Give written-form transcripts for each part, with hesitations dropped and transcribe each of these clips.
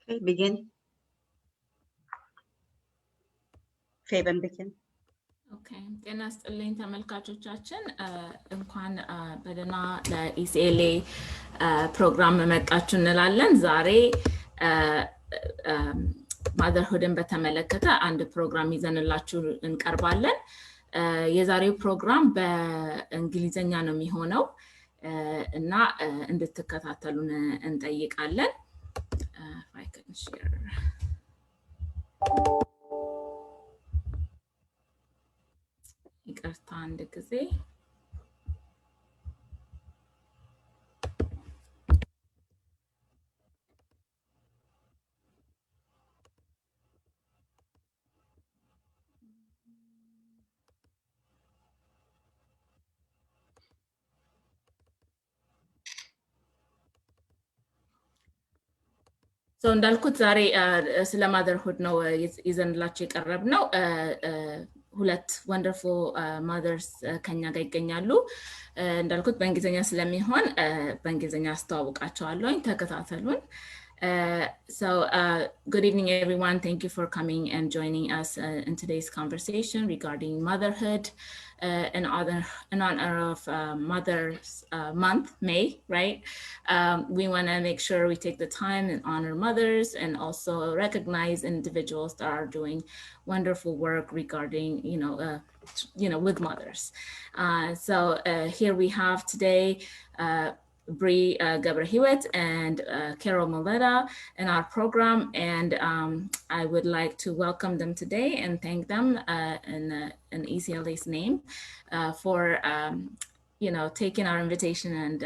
Okay, begin. ፌበን begin. ኦኬ ጤና ይስጥልኝ ተመልካቾቻችን እንኳን በደህና ለኢሲኤልኤ ፕሮግራም መጣችሁ እንላለን። ዛሬ ማዘርሁድን በተመለከተ አንድ ፕሮግራም ይዘንላችሁ እንቀርባለን። የዛሬው ፕሮግራም በእንግሊዘኛ ነው የሚሆነው እና እንድትከታተሉን እንጠይቃለን። if I can share. ይቅርታ አንድ ጊዜ እንዳልኩት ዛሬ ስለ ማዘርሁድ ነው ይዘንላችሁ የቀረብነው። ሁለት ወንደርፉል ማዘርስ ከኛ ጋር ይገኛሉ። እንዳልኩት በእንግሊዘኛ ስለሚሆን በእንግሊዘኛ አስተዋውቃቸዋለሁ። ተከታተሉን። Good evening, everyone. Thank you for coming and joining us in today's conversation regarding motherhood in honor of Mother's Month, May, right? We want to make sure we take the time and honor mothers and also recognize individuals that are doing wonderful work regarding, with mothers. Here we have today Bree Gabrahiwet and Carol Moleta in our program, and I would like to welcome them today and thank them in ECLA's name for taking our invitation and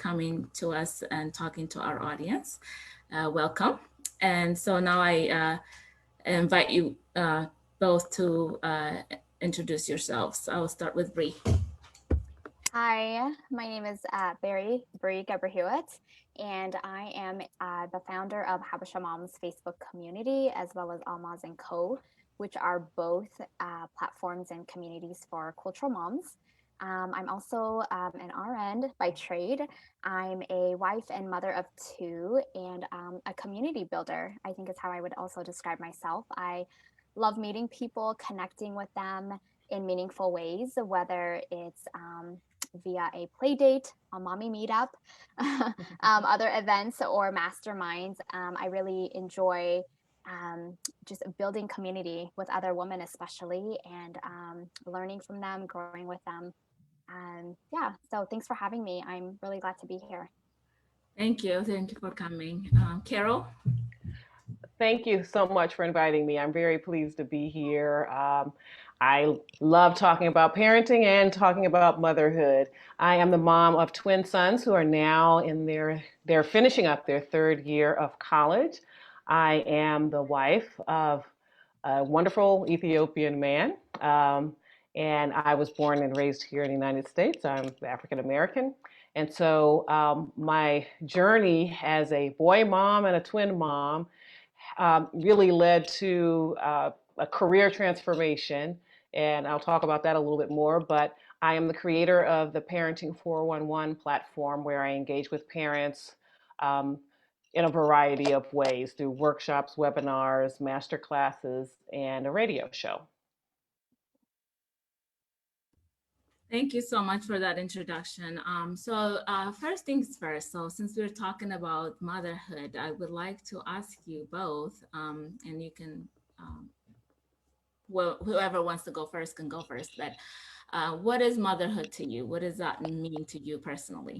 coming to us and talking to our audience. Welcome. And so now I invite you both to introduce yourselves. I will start with Bree. Hi, my name is Bree Gabrahiwet, and I am the founder of Habesha Moms Facebook community, as well as Almaz & Co., which are both platforms and communities for cultural moms. I'm also an RN by trade. I'm a wife and mother of two, and a community builder, I think is how I would also describe myself. I love meeting people, connecting with them in meaningful ways, whether it's via a play date, a mommy meetup, other events or masterminds. I really enjoy just building community with other women especially, and learning from them, growing with them. So thanks for having me. I'm really glad to be here. Thank you for coming. Carol? Thank you so much for inviting me. I'm very pleased to be here. I love talking about parenting and talking about motherhood. I am the mom of twin sons who are now they're finishing up their third year of college. I am the wife of a wonderful Ethiopian man. And I was born and raised here in the United States. I'm African American. And so my journey as a boy mom and a twin mom really led to a career transformation, and I'll talk about that a little bit more, but I am the creator of the Parenting 411 platform, where I engage with parents in a variety of ways through workshops, webinars, master classes, and a radio show. Thank you so much for that introduction. First things first. So since we're talking about motherhood, I would like to ask you both, and you can, whoever wants to go first can go first, but what is motherhood to you? What does that mean to you personally?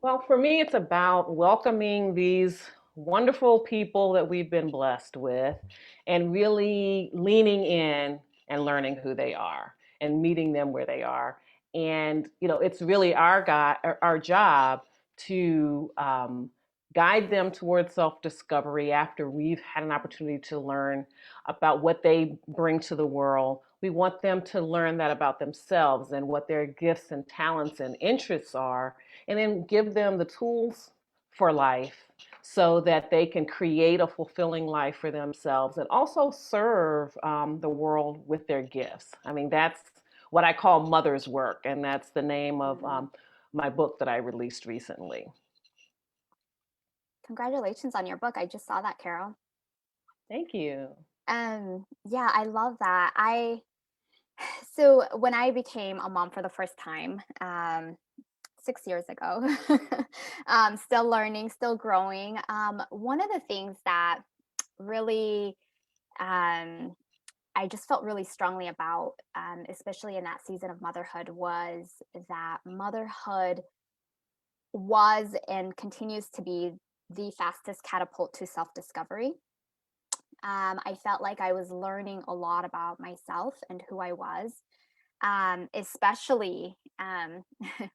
Well, for me, it's about welcoming these wonderful people that we've been blessed with and really leaning in and learning who they are and meeting them where they are. And, it's really our job to guide them towards self-discovery after we've had an opportunity to learn about what they bring to the world. We want them to learn that about themselves and what their gifts and talents and interests are, and then give them the tools for life so that they can create a fulfilling life for themselves and also serve the world with their gifts. I mean, that's what I call mother's work, and that's the name of my book that I released recently. Congratulations on your book. I just saw that, Carol. Thank you. Yeah, I love that. So when I became a mom for the first time, 6 years ago, still learning, still growing. One of the things that really I just felt really strongly about, especially in that season of motherhood, was that motherhood was and continues to be the fastest catapult to self-discovery. I felt like I was learning a lot about myself and who I was, especially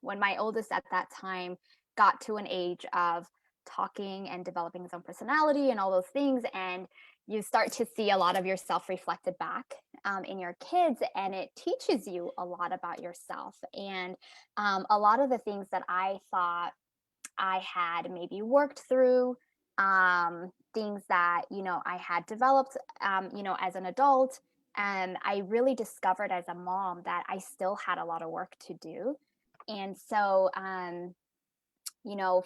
when my oldest at that time got to an age of talking and developing his own personality and all those things. And you start to see a lot of yourself reflected back in your kids, and it teaches you a lot about yourself. And a lot of the things that I thought I had maybe worked through, things that, I had developed, as an adult. And I really discovered as a mom that I still had a lot of work to do. And so,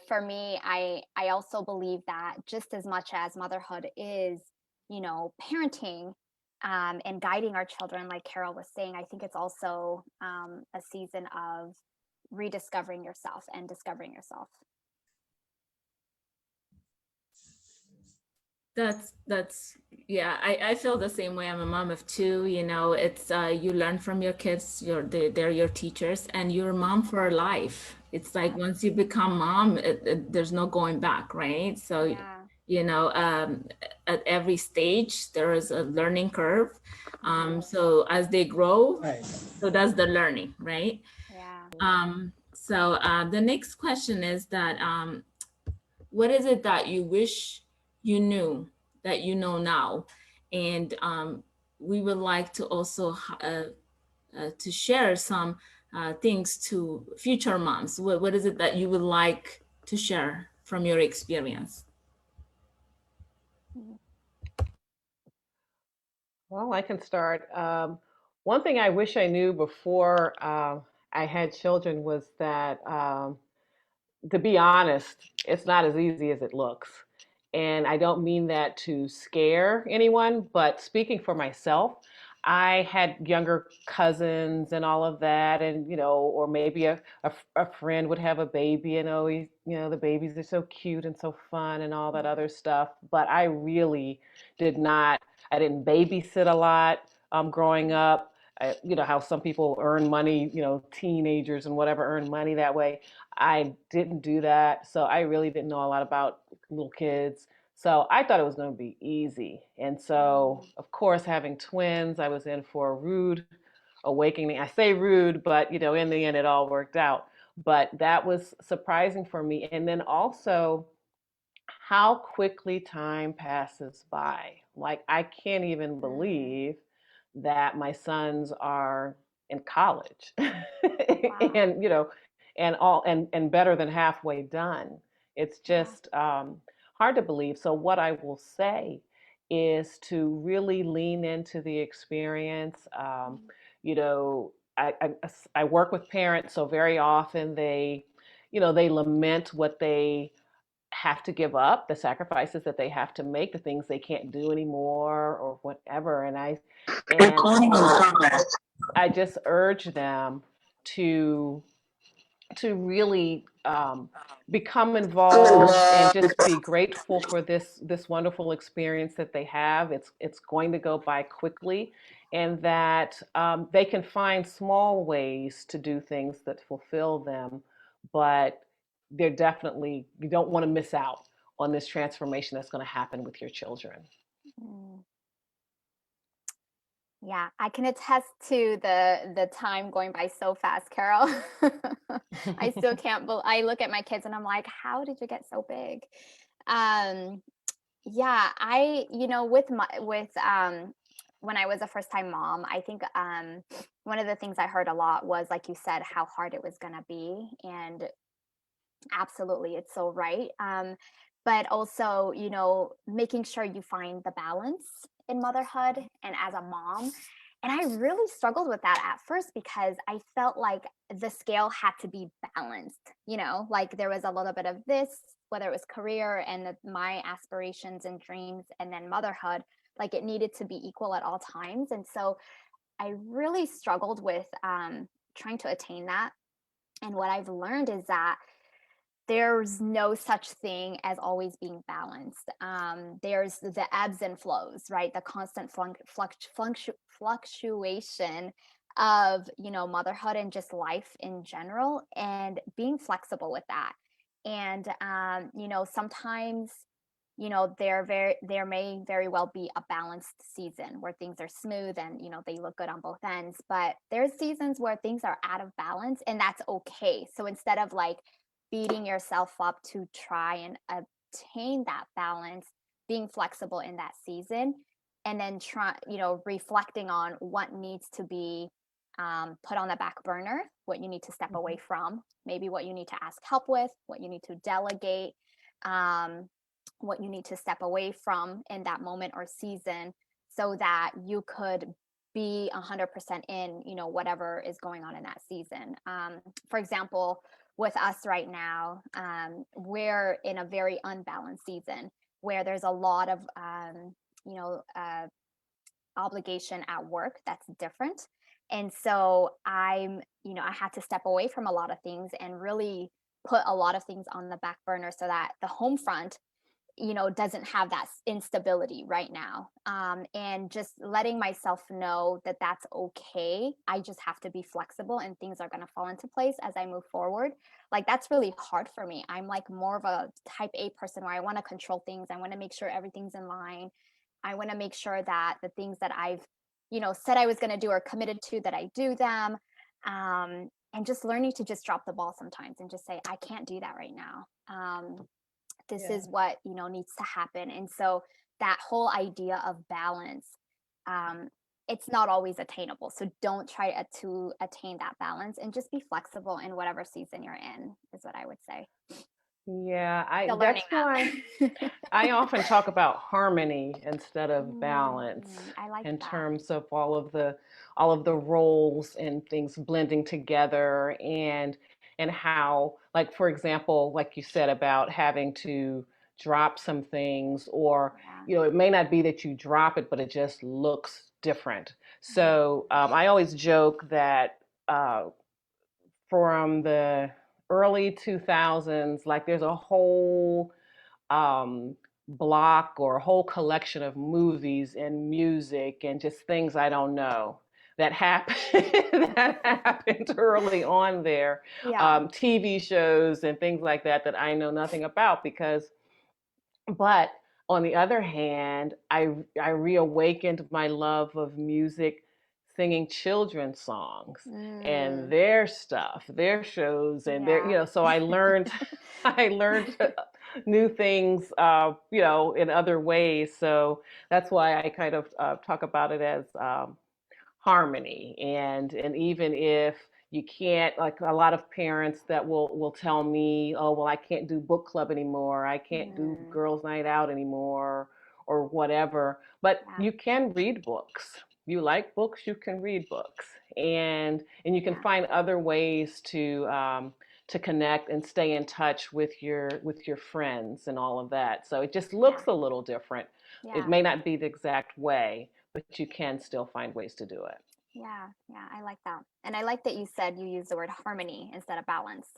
for me, I also believe that just as much as motherhood is, parenting, and guiding our children, like Carol was saying, I think it's also a season of rediscovering yourself and discovering yourself. That's yeah, I feel the same way. I'm a mom of two. It's you learn from your kids. They're your teachers, and you're a mom for life. It's like once you become mom, there's no going back, right? So Yeah. at every stage there is a learning curve. So as they grow, so does the learning, right? Yeah. So the next question is that what is it that you wish you knew that you know now? And we would like to also to share some things to future moms. What is it that you would like to share from your experience? Well, I can start. One thing I wish I knew before I had children was that to be honest, it's not as easy as it looks. And I don't mean that to scare anyone, but speaking for myself, I had younger cousins and all of that, and or maybe a friend would have a baby, and always, the babies are so cute and so fun and all that other stuff. But I really did not. I didn't babysit a lot growing up. How some people earn money, teenagers and whatever earn money that way. I didn't do that. So I really didn't know a lot about little kids. So I thought it was going to be easy. And so, of course, having twins, I was in for a rude awakening. I say rude, but in the end, it all worked out. But that was surprising for me. And then also, how quickly time passes by. Like, I can't even believe that my sons are in college. Wow. And and better than halfway done. It's just hard to believe. So what I will say is to really lean into the experience. You know, I work with parents, so very often they lament what they have to give up, the sacrifices that they have to make, the things they can't do anymore or whatever. And I just urge them to really become involved and just be grateful for this wonderful experience that they have. It's going to go by quickly, and that they can find small ways to do things that fulfill them, but you don't want to miss out on this transformation that's going to happen with your children. Mm. Yeah, I can attest to the time going by so fast, Carol. I still can't believe, I look at my kids and I'm like, how did you get so big? Yeah, when I was a first time mom, I think one of the things I heard a lot was, like you said, how hard it was gonna be. And absolutely, it's so right. But also, making sure you find the balance in motherhood and as a mom. And I really struggled with that at first because I felt like the scale had to be balanced, like there was a little bit of this, whether it was career and my aspirations and dreams, and then motherhood, like it needed to be equal at all times. And so I really struggled with trying to attain that. And what I've learned is that there's no such thing as always being balanced. There's the ebbs and flows, right? The constant fluctuation of, motherhood and just life in general, and being flexible with that. And, sometimes, there may very well be a balanced season where things are smooth and, they look good on both ends, but there's seasons where things are out of balance, and that's okay. So instead of like beating yourself up to try and obtain that balance, being flexible in that season, and then reflecting on what needs to be put on the back burner, what you need to step away from, maybe what you need to ask help with, what you need to delegate, what you need to step away from in that moment or season, so that you could be 100% in, whatever is going on in that season. For example, with us right now, we're in a very unbalanced season where there's a lot of, obligation at work that's different. And so I had to step away from a lot of things and really put a lot of things on the back burner so that the home front doesn't have that instability right now. And just letting myself know that that's okay. I just have to be flexible and things are going to fall into place as I move forward. Like, that's really hard for me. I'm like more of a type A person where I want to control things. I want to make sure everything's in line. I want to make sure that the things that I've, said I was going to do or committed to, that I do them. And just learning to just drop the ball sometimes and just say, I can't do that right now. This is what needs to happen. And so that whole idea of balance, it's not always attainable, so don't try to attain that balance, and just be flexible in whatever season you're in, is what I would say. Yeah, Still that's learning why that. I often talk about harmony instead of balance, I like in that. terms of all of the roles and things blending together, and how, like, for example, like you said about having to drop some things, or Yeah. it may not be that you drop it, but it just looks different. So I always joke that from the early 2000s, like there's a whole um, block or a whole collection of movies and music and just things I don't know that happened that happened early on there, Yeah. TV shows and things like that that I know nothing about. But on the other hand, I reawakened my love of music, singing children's songs and their stuff, their shows, and their, Yeah. so I learned, I learned new things, in other ways. So that's why I kind of talk about it as harmony. And even if you can't, like a lot of parents that will tell me, oh well, I can't do book club anymore, I can't do girls night out anymore, or whatever, but Yeah. you can read books. You like books, you can read books, and you can find other ways to connect and stay in touch with your friends and all of that. So it just looks a little different. It Yeah. may not be the exact way, but you can still find ways to do it. Yeah. Yeah. I like that. And I like that you said you use the word harmony instead of balance.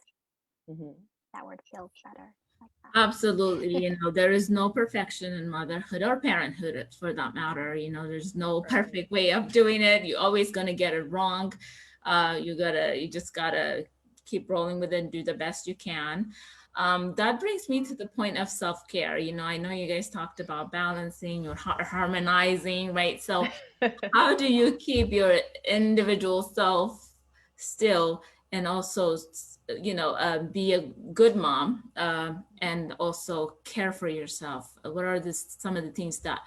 Hmm. That word feels better. I like that. Absolutely. There is no perfection in motherhood or parenthood for that matter. There's no perfect way of doing it. You're always going to get it wrong. You just gotta keep rolling with it and do the best you can. That brings me to the point of self-care. I know you guys talked about balancing or harmonizing, right? So how do you keep your individual self still and also be a good mom, and also care for yourself? What are some of the things that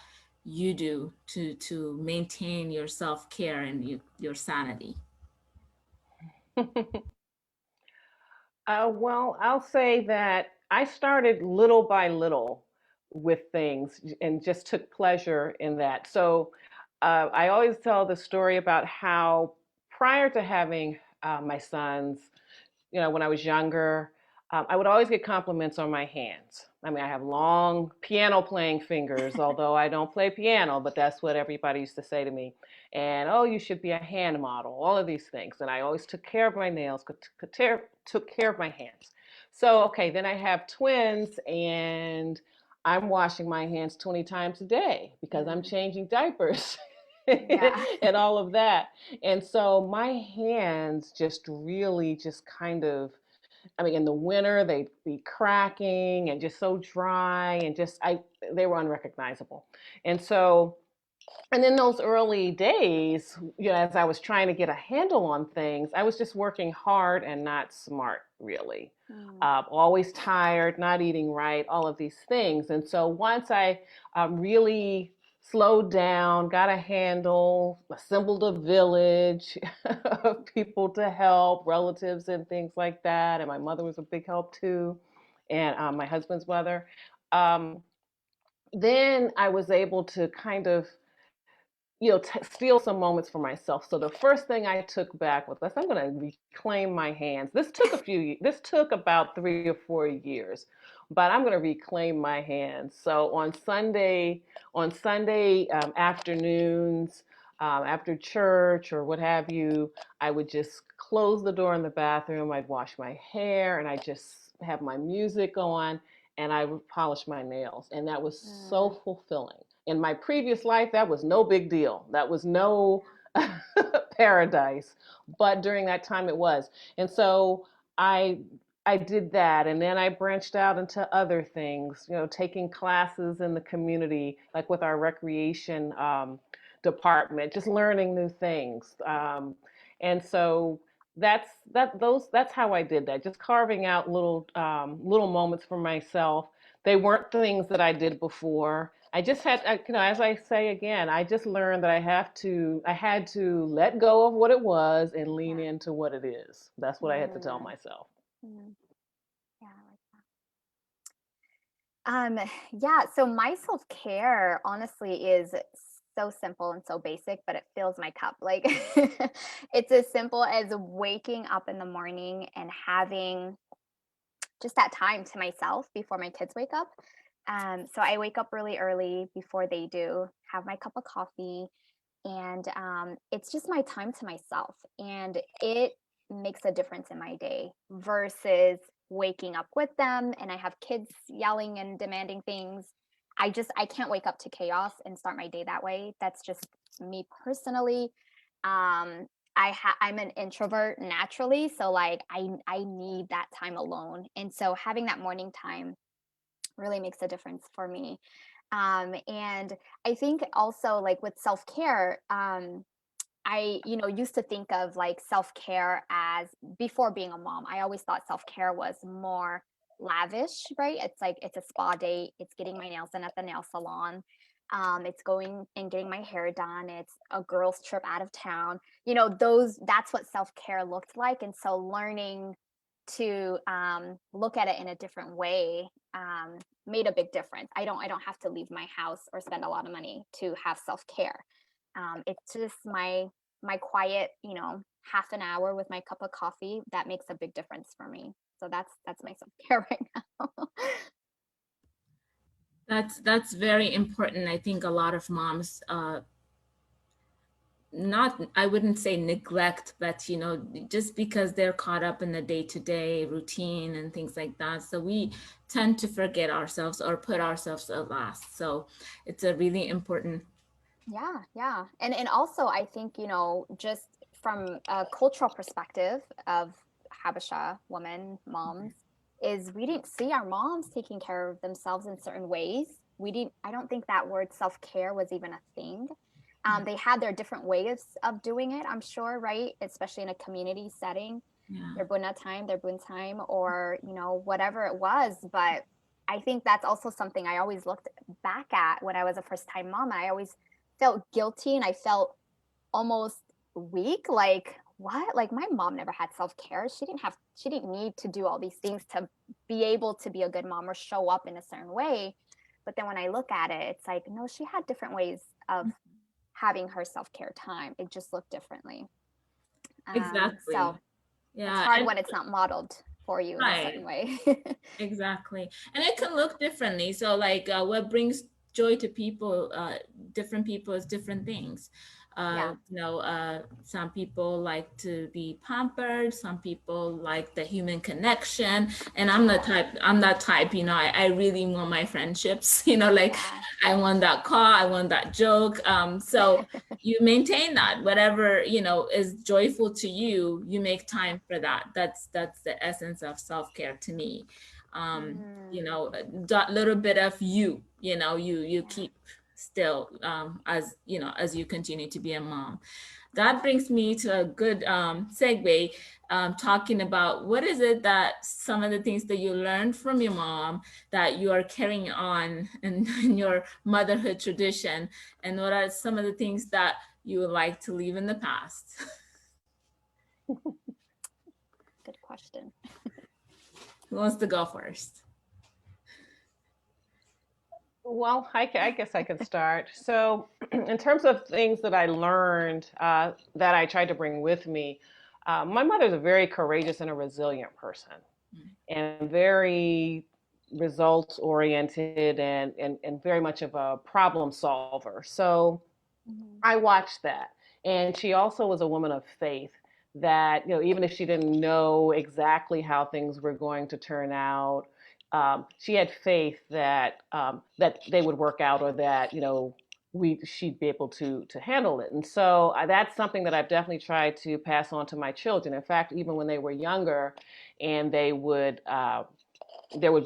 you do to maintain your self-care and your sanity? Well, I'll say that I started little by little with things and just took pleasure in that. So I always tell the story about how prior to having my sons, when I was younger, I would always get compliments on my hands. I mean, I have long piano playing fingers, although I don't play piano, but that's what everybody used to say to me. And, oh, you should be a hand model, all of these things. And I always took care of my nails, took care of my hands. So, okay, then I have twins, and I'm washing my hands 20 times a day because I'm changing diapers Yeah. and all of that. And so my hands just really just kind of, I mean, in the winter, they'd be cracking and just so dry and they were unrecognizable. And so, and in those early days, as I was trying to get a handle on things, I was just working hard and not smart, really. Always tired, not eating right, all of these things. And so once I really slowed down, got a handle, assembled a village of people to help, relatives and things like that. And my mother was a big help too, and my husband's mother. Then I was able to kind of steal some moments for myself. So the first thing I took back was, I'm going to reclaim my hands. This took about 3 or 4 years, but I'm going to reclaim my hands. So on Sunday afternoons, after church or what have you, I would just close the door in the bathroom. I'd wash my hair and I just have my music on and I would polish my nails. And that was so fulfilling. In my previous life, that was no big deal. That was no paradise. But during that time, it was. And so I did that. And then I branched out into other things, taking classes in the community, like with our recreation department, just learning new things. And so that's how I did that, just carving out little moments for myself. They weren't things that I did before. I just had, as I say again, I just learned that I had to let go of what it was and lean into what it is. That's what I had to tell myself. Yeah, I like that. Yeah, so my self-care honestly is so simple and so basic, but it fills my cup. Like it's as simple as waking up in the morning and having just that time to myself before my kids wake up. So I wake up really early before they do, have my cup of coffee, and it's just my time to myself. And it makes a difference in my day versus waking up with them and I have kids yelling and demanding things. I can't wake up to chaos and start my day that way. That's just me personally. I'm an introvert naturally, so like I need that time alone. And so having that morning time really makes a difference for me. And I think also like with self-care, I used to think of like self-care as before being a mom. I always thought self-care was more lavish, right? It's like it's a spa date, it's getting my nails done at the nail salon, it's going and getting my hair done, it's a girls trip out of town. That's what self-care looked like. And so learning to look at it in a different way made a big difference. I don't have to leave my house or spend a lot of money to have self-care. It's just my quiet, half an hour with my cup of coffee that makes a big difference for me. So that's my self-care right now. That's very important. I think a lot of moms I wouldn't say neglect, but just because they're caught up in the day-to-day routine and things like that, so we tend to forget ourselves or put ourselves at last. So it's a really important. Yeah. And also I think, just from a cultural perspective of Habesha women, moms, is we didn't see our moms taking care of themselves in certain ways. I don't think that word self-care was even a thing. They had their different ways of doing it, I'm sure, right? Especially in a community setting, their buna time, their bun time, or, whatever it was. But I think that's also something I always looked back at when I was a first-time mom. I always felt guilty and I felt almost weak. Like, what? Like my mom never had self-care. She didn't need to do all these things to be able to be a good mom or show up in a certain way. But then when I look at it, it's like, no, she had different ways of having her self-care time. It just looked differently. Exactly. So yeah, it's hard and when it's not modeled for you in a certain way. exactly. And it can look differently. So like what brings joy to people, different people is different things. Yeah. Some people like to be pampered, some people like the human connection. And I'm that type, I really want my friendships, like Yeah. I want that call, I want that joke. So you maintain that, whatever, is joyful to you, you make time for that. That's the essence of self-care to me. That little bit of you, you keep still, as you continue to be a mom. That brings me to a good segue, talking about what is it that some of the things that you learned from your mom that you are carrying on in your motherhood tradition, and what are some of the things that you would like to leave in the past? Good question. Who wants to go first? Well, I guess I can start. So, in terms of things that I learned that I tried to bring with me, my mother's a very courageous and a resilient person, and very results oriented and very much of a problem solver. So, I watched that. And she also was a woman of faith that, even if she didn't know exactly how things were going to turn out, she had faith that they would work out, or that, she'd be able to handle it. And so that's something that I've definitely tried to pass on to my children. In fact, even when they were younger and there would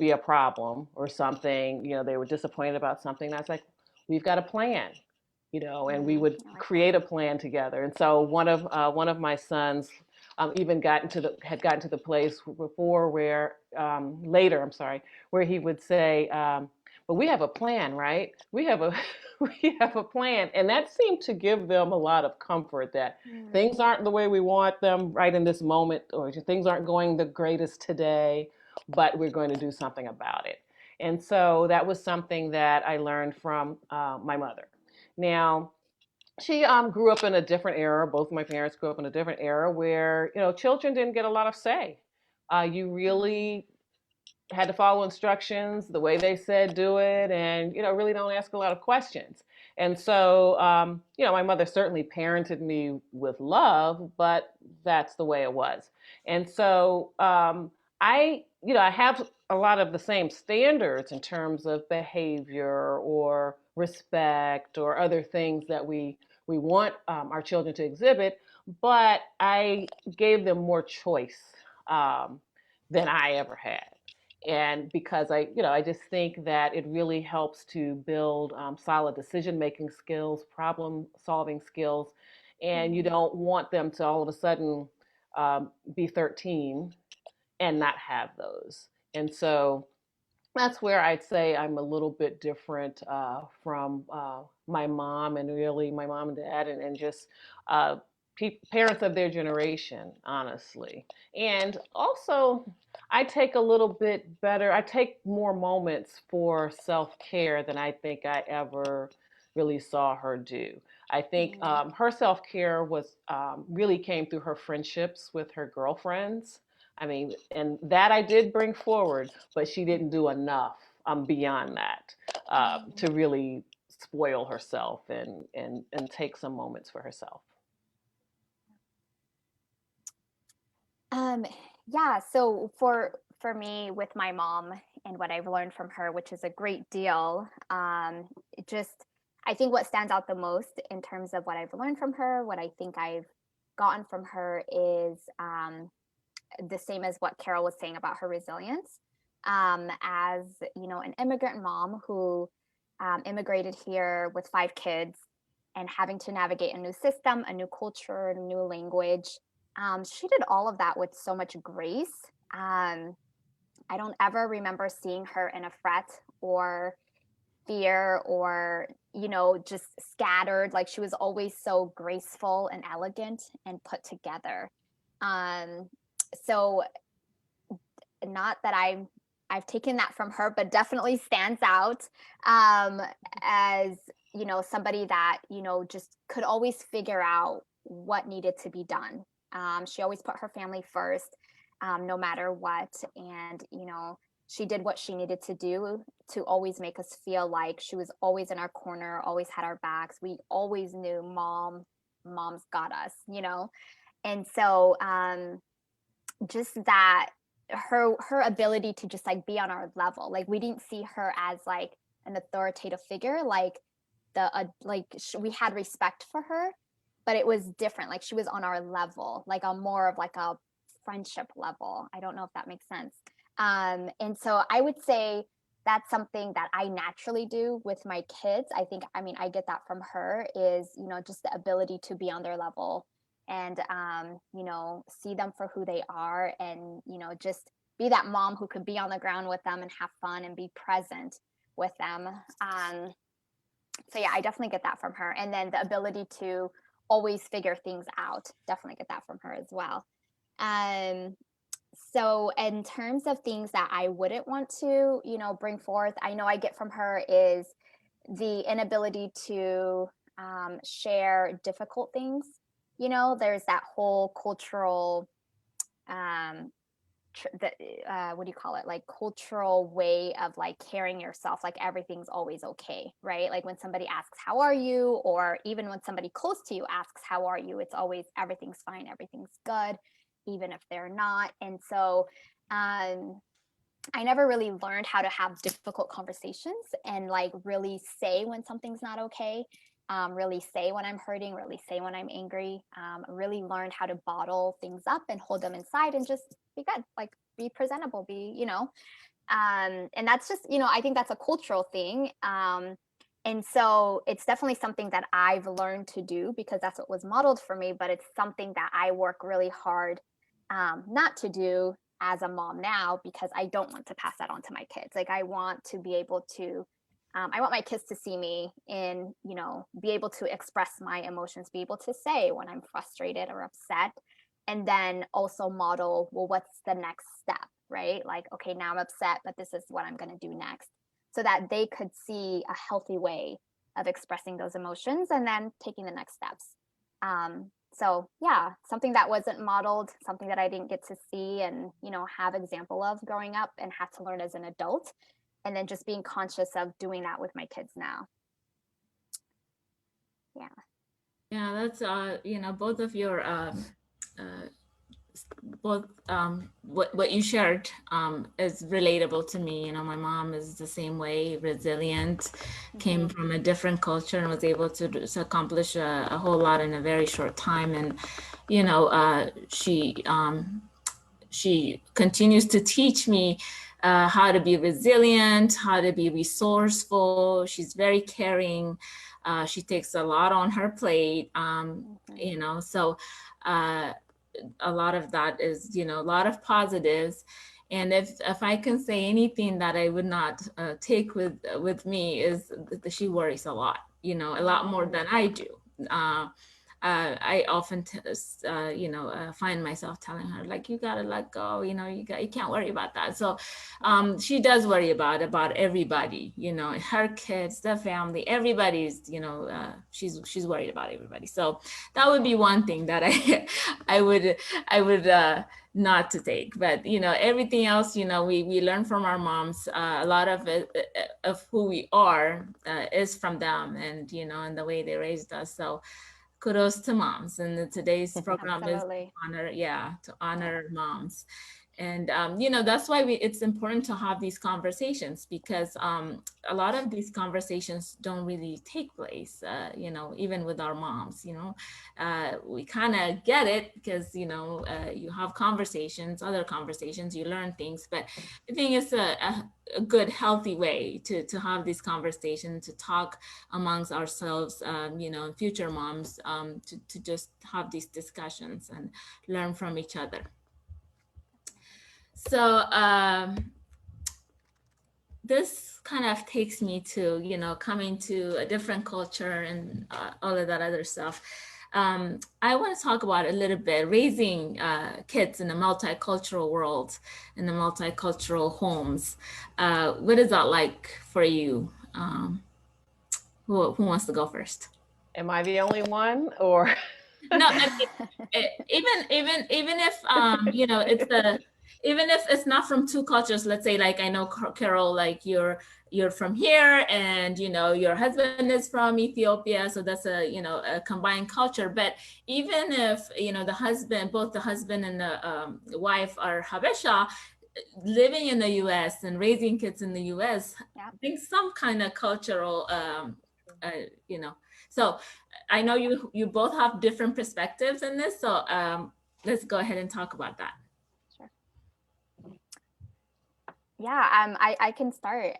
be a problem or something, they were disappointed about something. And I was like, we've got a plan, and we would create a plan together. And so one of my sons even had gotten to the place before where later, I'm sorry, where he would say, "But we have a plan, right? We have a we have a plan," and that seemed to give them a lot of comfort that things aren't the way we want them right in this moment, or things aren't going the greatest today, but we're going to do something about it. And so that was something that I learned from my mother. Now, she grew up in a different era. Both my parents grew up in a different era where, children didn't get a lot of say. You really had to follow instructions the way they said do it, and really don't ask a lot of questions. And so my mother certainly parented me with love, but that's the way it was. And so I have a lot of the same standards in terms of behavior or respect or other things that we want our children to exhibit, but I gave them more choice than I ever had. And because I just think that it really helps to build solid decision-making skills, problem-solving skills, and you don't want them to all of a sudden be 13 and not have those. And so that's where I'd say I'm a little bit different from my mom, and really my mom and dad, and just uh, parents of their generation, honestly. And also, I take I take more moments for self care than I think I ever really saw her do. I think her self care was really came through her friendships with her girlfriends. I mean, and that I did bring forward, but she didn't do enough beyond that to really spoil herself and take some moments for herself. Yeah, so for me with my mom and what I've learned from her, which is a great deal, I think what stands out the most in terms of what I've learned from her, what I think I've gotten from her is the same as what Carol was saying about her resilience. As an immigrant mom who immigrated here with 5 kids and having to navigate a new system, a new culture, a new language. She did all of that with so much grace. I don't ever remember seeing her in a fret or fear or, just scattered. Like, she was always so graceful and elegant and put together. So not that I I've taken that from her, but definitely stands out as, you know, somebody that, you know, just could always figure out what needed to be done. She always put her family first, no matter what. And, you know, she did what she needed to do to always make us feel like she was always in our corner, always had our backs. We always knew mom's got us, you know? And so just that her ability to just like be on our level, like we didn't see her as like an authoritative figure, like we had respect for her, but it was different. Like she was on our level, like on more of like a friendship level. I don't know if that makes sense. And so I would say that's something that I naturally do with my kids. I mean, I get that from her is, you know, just the ability to be on their level and, you know, see them for who they are and, you know, just be that mom who could be on the ground with them and have fun and be present with them. So yeah, I definitely get that from her. And then the ability to always figure things out, definitely get that from her as well. So in terms of things that I wouldn't want to, you know, bring forth, I know I get from her is the inability to share difficult things. You know, there's that whole cultural, what do you call it? Like cultural way of like carrying yourself, like everything's always okay, right? Like when somebody asks, how are you? Or even when somebody close to you asks, how are you? It's always, everything's fine, everything's good, even if they're not. And so, I never really learned how to have difficult conversations and like really say when something's not okay. Really say when I'm hurting, really say when I'm angry, really learned how to bottle things up and hold them inside and just be good, like be presentable, be, you know, and that's just, you know, I think that's a cultural thing. And so it's definitely something that I've learned to do because that's what was modeled for me, but it's something that I work really hard not to do as a mom now because I don't want to pass that on to my kids. Like I want to be able to I want my kids to see me and, you know, be able to express my emotions, be able to say when I'm frustrated or upset, and then also model, well, what's the next step, right? Like, okay, now I'm upset, but this is what I'm going to do next, so that they could see a healthy way of expressing those emotions and then taking the next steps. So yeah, something that wasn't modeled, something that I didn't get to see and, you know, have example of growing up and have to learn as an adult. And then just being conscious of doing that with my kids now. Yeah. Yeah, that's you know, both of your what you shared is relatable to me. You know, my mom is the same way, resilient, came from a different culture and was able to accomplish a whole lot in a very short time. And you know, she continues to teach me how to be resilient, how to be resourceful. She's very caring. She takes a lot on her plate, you know, so a lot of that is, you know, a lot of positives. And if I can say anything that I would not take with me is that she worries a lot, you know, a lot more than I do. I often, you know, find myself telling her like, you gotta let go, you know, you can't worry about that. So she does worry about everybody, you know, her kids, the family, everybody's, you know, she's worried about everybody. So that would be one thing that I would not to take. But you know, everything else, you know, we learn from our moms. A lot of it, of who we are is from them, and you know, and the way they raised us. So kudos to moms, and today's program Absolutely. is to honor moms. And you know, that's why it's important to have these conversations, because a lot of these conversations don't really take place, you know, even with our moms. You know, we kind of get it because, you know, you have other conversations, you learn things. But I think it's a good, healthy way to have these conversations, to talk amongst ourselves, you know, future moms, to just have these discussions and learn from each other. So this kind of takes me to, you know, coming to a different culture and all of that other stuff. I want to talk about a little bit raising kids in a multicultural world, in the multicultural homes. What is that like for you? Who wants to go first? Am I the only one, or? No, I mean, even if it's the even if it's not from two cultures. Let's say, like, I know, Carol, like you're from here, and your husband is from Ethiopia, so that's a combined culture. But even if both the husband and the wife are Habesha, living in the U.S. and raising kids in the U.S. Yeah. brings some kind of cultural, So I know you both have different perspectives in this, so let's go ahead and talk about that. Sure. Yeah, I can start.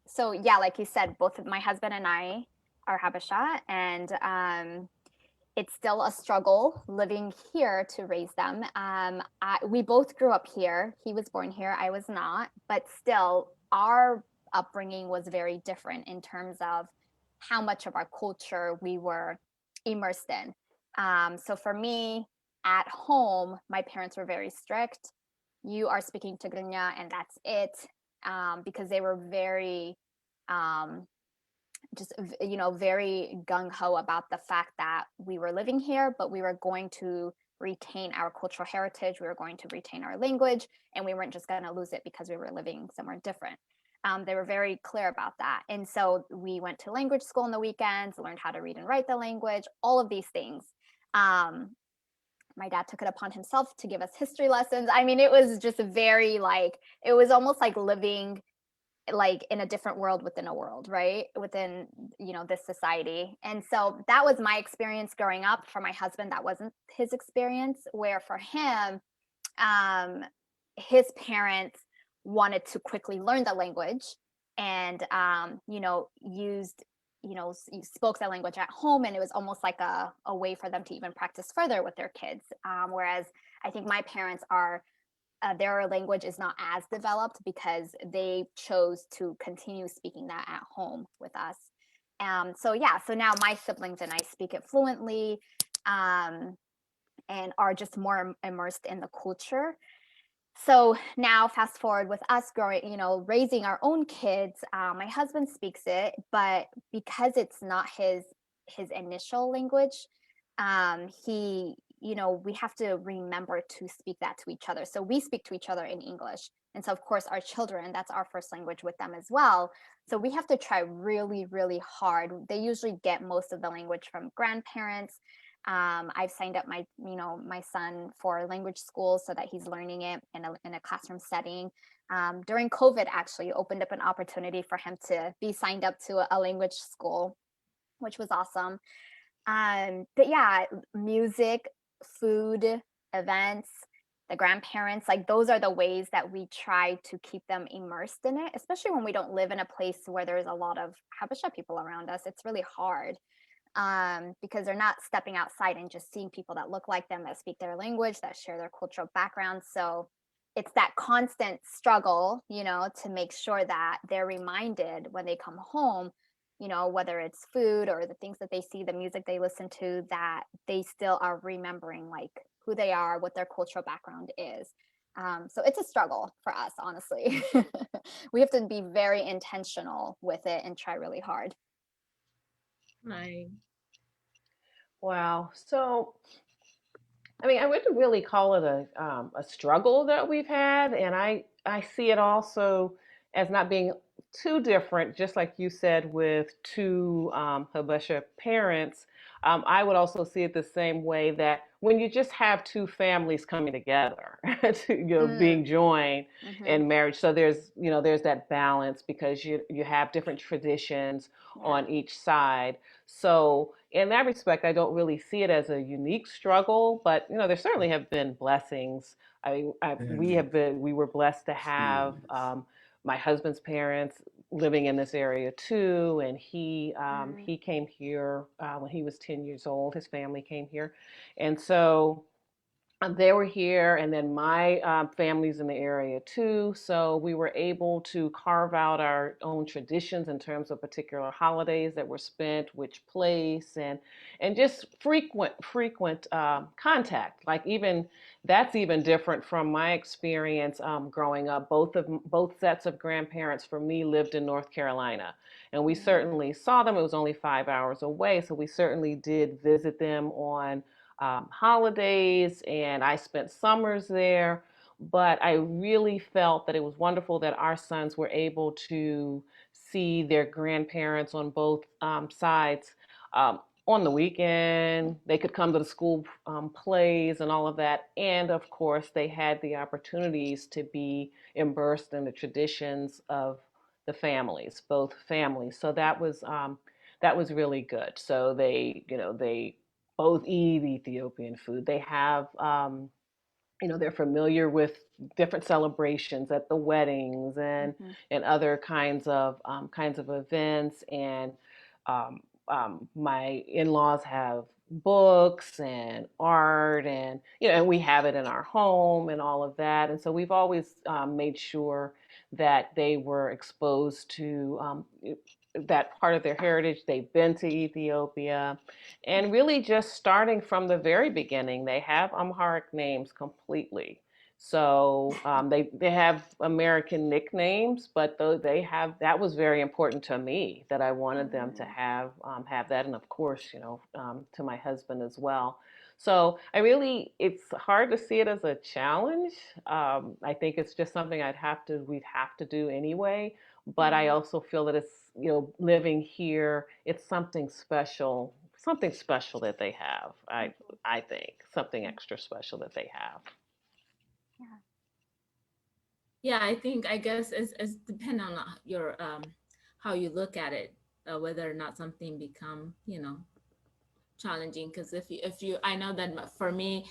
So yeah, like you said, both my husband and I are Habesha, and it's still a struggle living here to raise them. We both grew up here. He was born here, I was not, but still, our upbringing was very different in terms of how much of our culture we were immersed in. So for me, at home, my parents were very strict. You are speaking Tigrinya, and that's it, because they were very just very gung-ho about the fact that we were living here, but we were going to retain our cultural heritage, we were going to retain our language, and we weren't just going to lose it because we were living somewhere different. They were very clear about that. And so we went to language school on the weekends, learned how to read and write the language, all of these things. My dad took it upon himself to give us history lessons. I mean, it was just very it was almost like living like in a different world within a world, right? Within, this society. And so that was my experience growing up. For my husband, that wasn't his experience, where for him, his parents wanted to quickly learn the language and, spoke the language at home. And it was almost like a way for them to even practice further with their kids. Whereas I think my parents are, their language is not as developed because they chose to continue speaking that at home with us. So now my siblings and I speak it fluently, and are just more immersed in the culture. So now fast forward with us growing, raising our own kids, my husband speaks it, but because it's not his initial language, he we have to remember to speak that to each other. So we speak to each other in English. And so, of course, our children, that's our first language with them as well. So we have to try really, really hard. They usually get most of the language from grandparents. I've signed up my son for language school so that he's learning it in a classroom setting. During COVID, actually opened up an opportunity for him to be signed up to a language school, which was awesome. But yeah, music, food, events, the grandparents, like those are the ways that we try to keep them immersed in it, especially when we don't live in a place where there's a lot of Habesha people around us. It's really hard, because they're not stepping outside and just seeing people that look like them, that speak their language, that share their cultural background. So it's that constant struggle, to make sure that they're reminded when they come home, whether it's food or the things that they see, the music they listen to, that they still are remembering like who they are, what their cultural background is. So it's a struggle for us, honestly. We have to be very intentional with it and try really hard. Right. Wow. So, I mean, I wouldn't really call it a struggle that we've had, and I see it also as not being too different. Just like you said, with two Habesha parents, I would also see it the same way, that when you just have two families coming together, being joined in marriage, so there's that balance, because you have different traditions on each side. So in that respect, I don't really see it as a unique struggle, but there certainly have been blessings. We were blessed to have my husband's parents living in this area too, and he came here when he was 10 years old. His family came here, and so they were here, and then my family's in the area too. So we were able to carve out our own traditions in terms of particular holidays that were spent, which place, and just frequent contact. Like even that's even different from my experience growing up. Both sets of grandparents for me lived in North Carolina, and we certainly saw them. It was only 5 hours away, so we certainly did visit them on holidays, and I spent summers there. But I really felt that it was wonderful that our sons were able to see their grandparents on both sides. On the weekend, they could come to the school plays and all of that. And of course, they had the opportunities to be immersed in the traditions of the families, both families. So that was really good. So they both eat Ethiopian food. They have, they're familiar with different celebrations at the weddings and other kinds of events. And my in-laws have books and art, and and we have it in our home and all of that. And so we've always made sure that they were exposed to that part of their heritage. They've been to Ethiopia, and really just starting from the very beginning, they have Amharic names completely. So they have American nicknames, but though they have, that was very important to me, that I wanted them to have that, and of course, to my husband as well. So it's hard to see it as a challenge. I think it's just something we'd have to do anyway. But I also feel that it's, living here, it's something special that they have. I think something extra special that they have. Yeah, I guess it's depend on your how you look at it, whether or not something become challenging. Because if you I know that for me,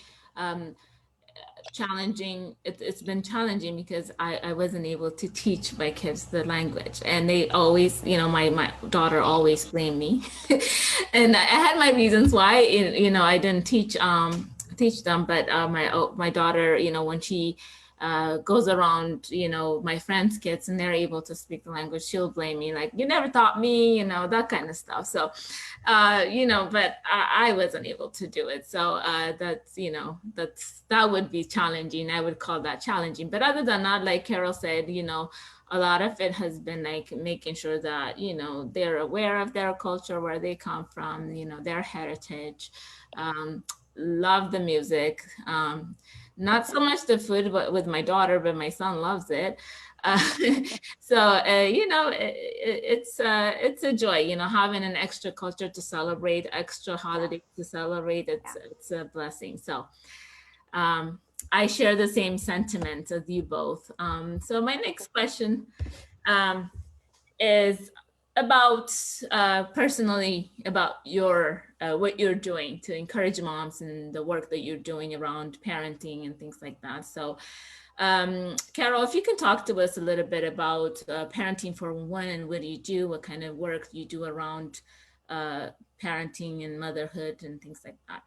challenging, it's been challenging because I wasn't able to teach my kids the language, and they always, my daughter always blamed me. And I had my reasons why, I didn't teach them. But my daughter, when she goes around, my friends' kids, and they're able to speak the language, she'll blame me, like, you never taught me, that kind of stuff. So, but I wasn't able to do it. So that would be challenging. I would call that challenging. But other than that, like Carol said, a lot of it has been like making sure that, they're aware of their culture, where they come from, their heritage, love the music. Not so much the food, but with my daughter, but my son loves it. So it's a joy, having an extra culture to celebrate, extra holiday to celebrate. It's a blessing. So I share the same sentiment as you both. So my next question is about personally about your what you're doing to encourage moms and the work that you're doing around parenting and things like that. So Carol, if you can talk to us a little bit about parenting for one, and what do you do, what kind of work you do around parenting and motherhood and things like that.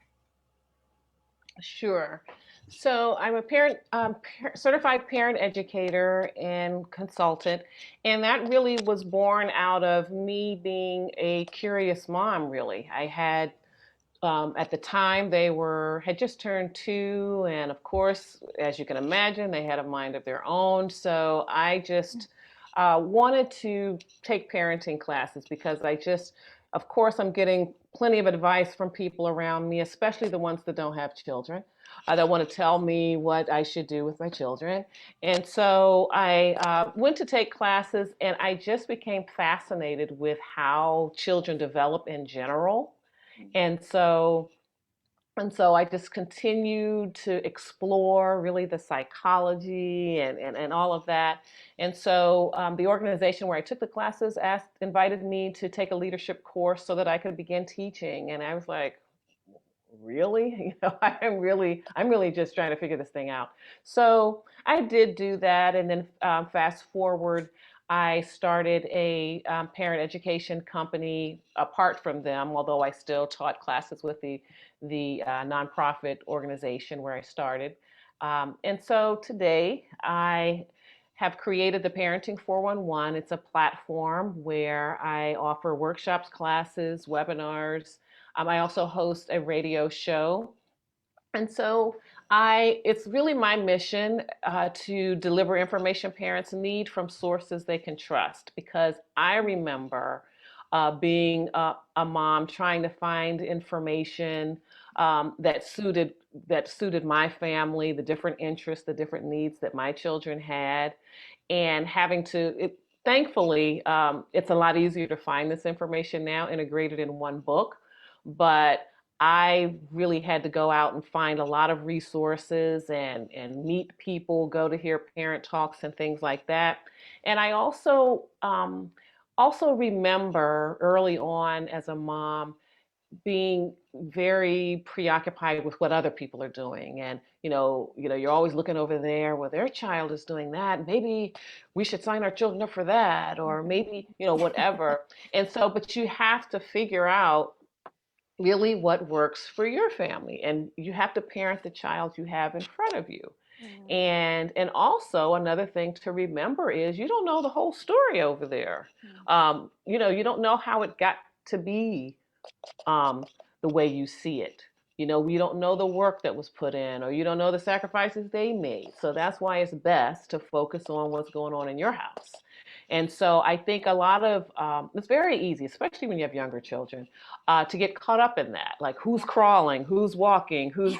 Sure. So I'm a certified parent educator and consultant, and that really was born out of me being a curious mom. Really, I had at the time had just turned 2, and of course, as you can imagine, they had a mind of their own. So I just wanted to take parenting classes because of course, I'm getting plenty of advice from people around me, especially the ones that don't have children, that want to tell me what I should do with my children. And so I went to take classes, and I just became fascinated with how children develop in general. And so I just continued to explore really the psychology and all of that. And so the organization where I took the classes invited me to take a leadership course so that I could begin teaching. And I was like, really? I'm really just trying to figure this thing out. So I did do that. And then fast forward, I started a parent education company apart from them, although I still taught classes with the nonprofit organization where I started. And so today I have created the Parenting 411. It's a platform where I offer workshops, classes, webinars. I also host a radio show. And so it's really my mission to deliver information parents need from sources they can trust. Because I remember being a mom trying to find information that suited my family, the different interests, the different needs that my children had, and having to. Thankfully, it's a lot easier to find this information now, integrated in one book, but I really had to go out and find a lot of resources and meet people, go to hear parent talks and things like that. And I also remember early on as a mom being very preoccupied with what other people are doing, and you're always looking over there, well, their child is doing that, maybe we should sign our children up for that, or maybe whatever. And so, but you have to figure out really what works for your family, and you have to parent the child you have in front of you. And also another thing to remember is you don't know the whole story over there. You don't know how it got to be the way you see it. You don't know the work that was put in, or you don't know the sacrifices they made. So that's why it's best to focus on what's going on in your house. And so I think a lot of it's very easy, especially when you have younger children, to get caught up in that. Like, who's crawling, who's walking, who's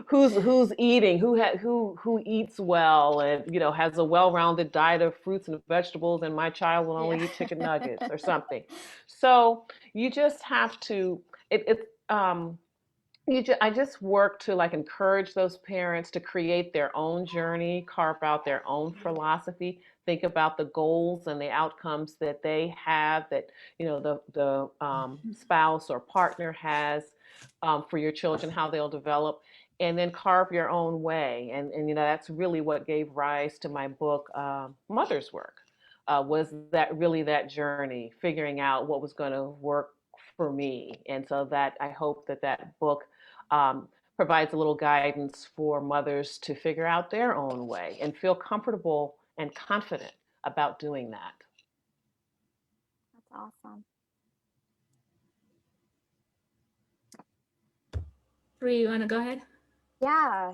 who's eating, who eats well, and has a well-rounded diet of fruits and vegetables, and my child will only eat chicken nuggets or something. So you just have to. I just work to like encourage those parents to create their own journey, carve out their own philosophy, think about the goals and the outcomes that they have, that the spouse or partner has for your children, how they'll develop, and then carve your own way. And that's really what gave rise to my book, Mother's Work. Was that really that journey, figuring out what was going to work for me. And so that I hope that book provides a little guidance for mothers to figure out their own way and feel comfortable and confident about doing that. That's awesome. Bree, you want to go ahead? Yeah.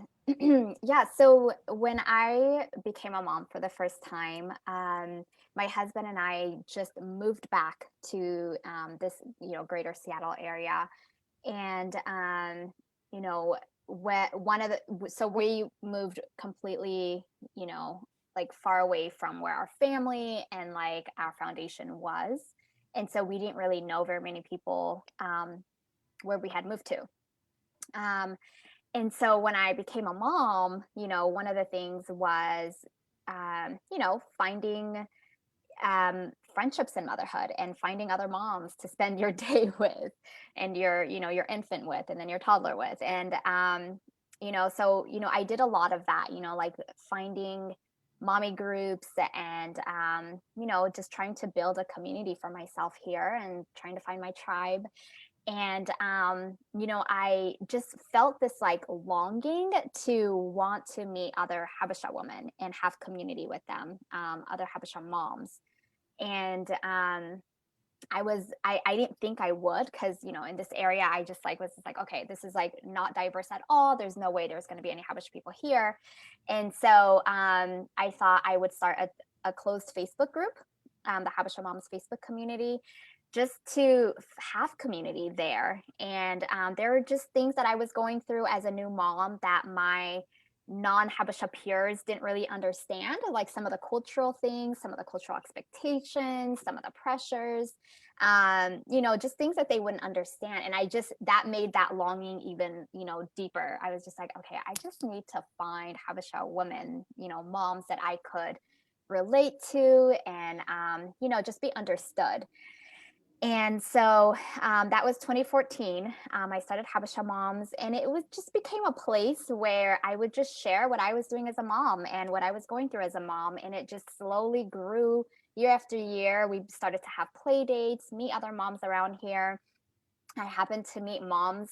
Yeah. So when I became a mom for the first time, my husband and I just moved back to this, greater Seattle area. And, so we moved completely, like far away from where our family and like our foundation was. And so we didn't really know very many people where we had moved to. And so when I became a mom, one of the things was, finding friendships in motherhood and finding other moms to spend your day with, and your infant with, and then your toddler with. And, I did a lot of that, like finding mommy groups and, just trying to build a community for myself here and trying to find my tribe. And, I just felt this like longing to want to meet other Habesha women and have community with them, other Habesha moms. And I didn't think I would, because, in this area, I just was just like, okay, this is like not diverse at all. There's no way there's going to be any Habesha people here. And so I thought I would start a closed Facebook group, the Habesha Moms Facebook community, just to have community there. And there were just things that I was going through as a new mom that my non-Habesha peers didn't really understand, like some of the cultural things, some of the cultural expectations, some of the pressures, just things that they wouldn't understand. And that made that longing even, deeper. I was just like, okay, I just need to find Habesha women, moms that I could relate to and, just be understood. And so that was 2014. I started Habesha Moms, and it was just became a place where I would just share what I was doing as a mom and what I was going through as a mom. And it just slowly grew year after year. We started to have play dates, meet other moms around here. I happened to meet moms,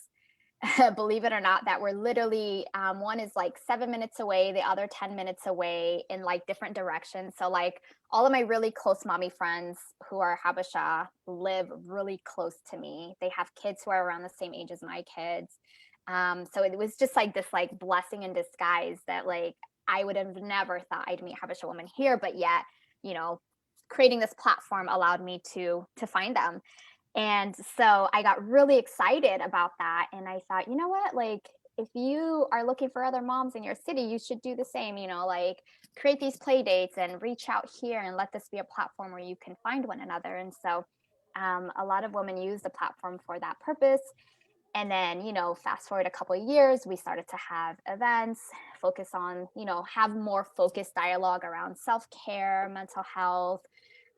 believe it or not, that were literally one is like 7 minutes away, the other 10 minutes away in like different directions. So like all of my really close mommy friends who are Habesha live really close to me. They have kids who are around the same age as my kids. So it was just like this like blessing in disguise that like I would have never thought I'd meet Habesha women here, but yet, you know, creating this platform allowed me to find them. And so I got really excited about that. And I thought, you know what, like, if you are looking for other moms in your city, you should do the same, you know, like create these play dates and reach out here and let this be a platform where you can find one another. And so a lot of women use the platform for that purpose. And then, you know, fast forward a couple of years, we started to have events, focus on, you know, have more focused dialogue around self-care, mental health,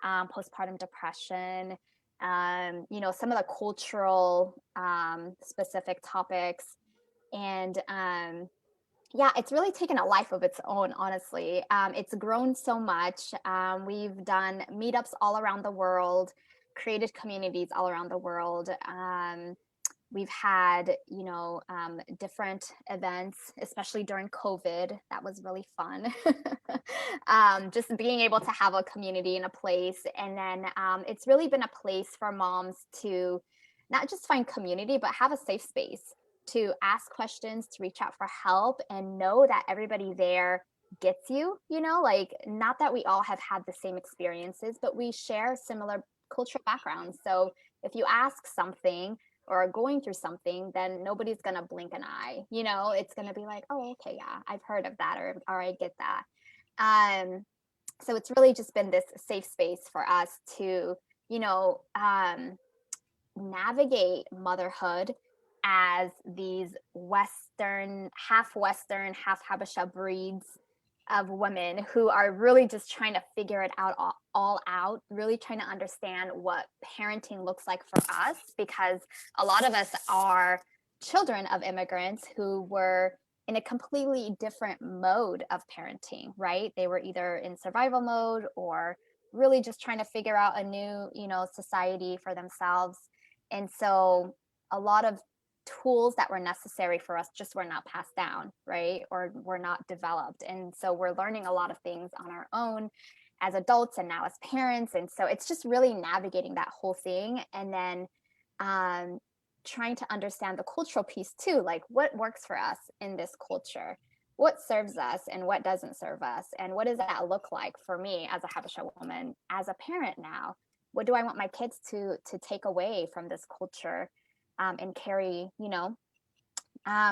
postpartum depression, you know, some of the cultural specific topics. And yeah, it's really taken a life of its own, honestly. It's grown so much. We've done meetups all around the world, created communities all around the world. We've had, you know, different events, especially during COVID. That was really fun. Just being able to have a community and a place. And then it's really been a place for moms to not just find community, but have a safe space to ask questions, to reach out for help, and know that everybody there gets you, you know, like not that we all have had the same experiences, but we share similar cultural backgrounds. So if you ask something, or are going through something, then nobody's gonna blink an eye. You know, it's gonna be like, oh, okay, yeah, I've heard of that, or I get that. So it's really just been this safe space for us to, you know, navigate motherhood as these Western, half Habesha breeds of women who are really just trying to figure it out all out, really trying to understand what parenting looks like for us, because a lot of us are children of immigrants who were in a completely different mode of parenting, right? They were either in survival mode or really just trying to figure out a new, you know, society for themselves. And so a lot of tools that were necessary for us just were not passed down, right? Or were not developed. And so we're learning a lot of things on our own as adults and now as parents. And so it's just really navigating that whole thing. And then trying to understand the cultural piece too, like what works for us in this culture, what serves us and what doesn't serve us, and what does that look like for me as a Habesha woman, as a parent now? What do I want my kids to take away from this culture and carry, you know?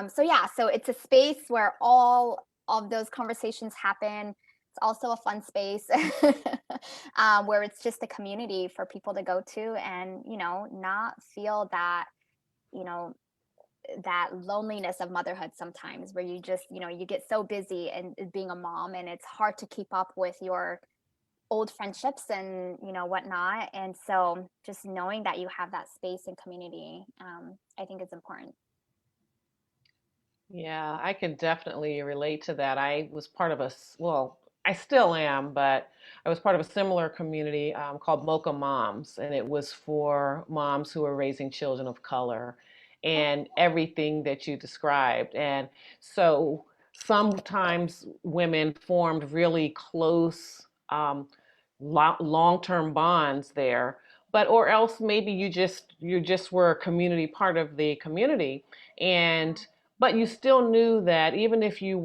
So yeah, so it's a space where all of those conversations happen. It's also a fun space where it's just a community for people to go to and, you know, not feel that, you know, that loneliness of motherhood sometimes, where you just, you know, you get so busy and being a mom and it's hard to keep up with your old friendships and, you know, whatnot. And so just knowing that you have that space and community, I think is important. Yeah, I can definitely relate to that. I was part of well, I still am, but I was part of a similar community called Mocha Moms, and it was for moms who are raising children of color and everything that you described. And so sometimes women formed really close long-term bonds there, but or else maybe you just were a community part of the community. And but you still knew that even if you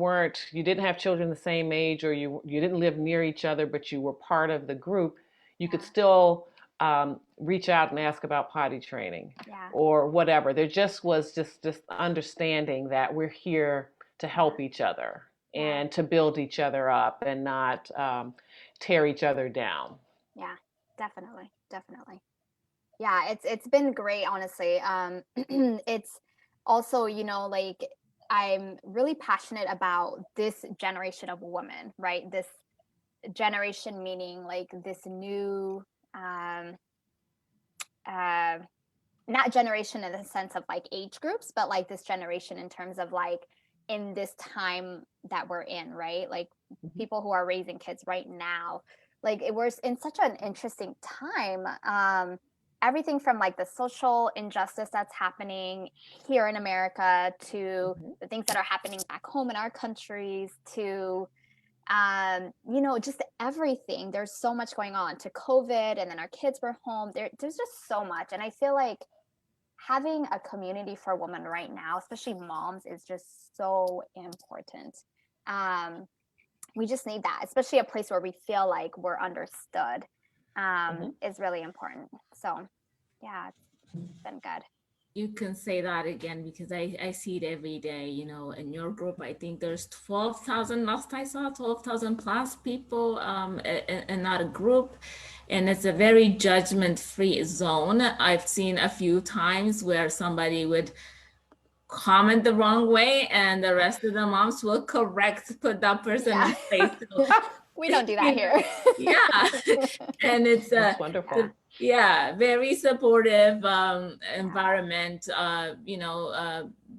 didn't have children the same age, or you didn't live near each other, but you were part of the group, you could still reach out and ask about potty training Yeah. or whatever. There just was just understanding that we're here to help each other and to build each other up and not tear each other down. Yeah, definitely. Definitely. Yeah, it's been great, honestly. It's also, you know, like I'm really passionate about this generation of women, right? This generation meaning like this new not generation in the sense of like age groups, but like this generation in terms of like in this time that we're in, right? Like people who are raising kids right now, like it was in such an interesting time. Everything from like the social injustice that's happening here in America to the things that are happening back home in our countries to just everything. There's so much going on to COVID, and then our kids were home. There's just so much. And I feel like having a community for women right now, especially moms, is just so important. We just need that, especially a place where we feel like we're understood, is really important. So yeah, it's been good. You can say that again because I see it every day, in your group. I think there's 12,000, last I saw, 12,000 plus people in that group. And it's a very judgment-free zone. I've seen a few times where somebody would comment the wrong way and the rest of the moms will put that person in place. So, we don't do that here. Yeah. And it's That's wonderful. Very supportive environment.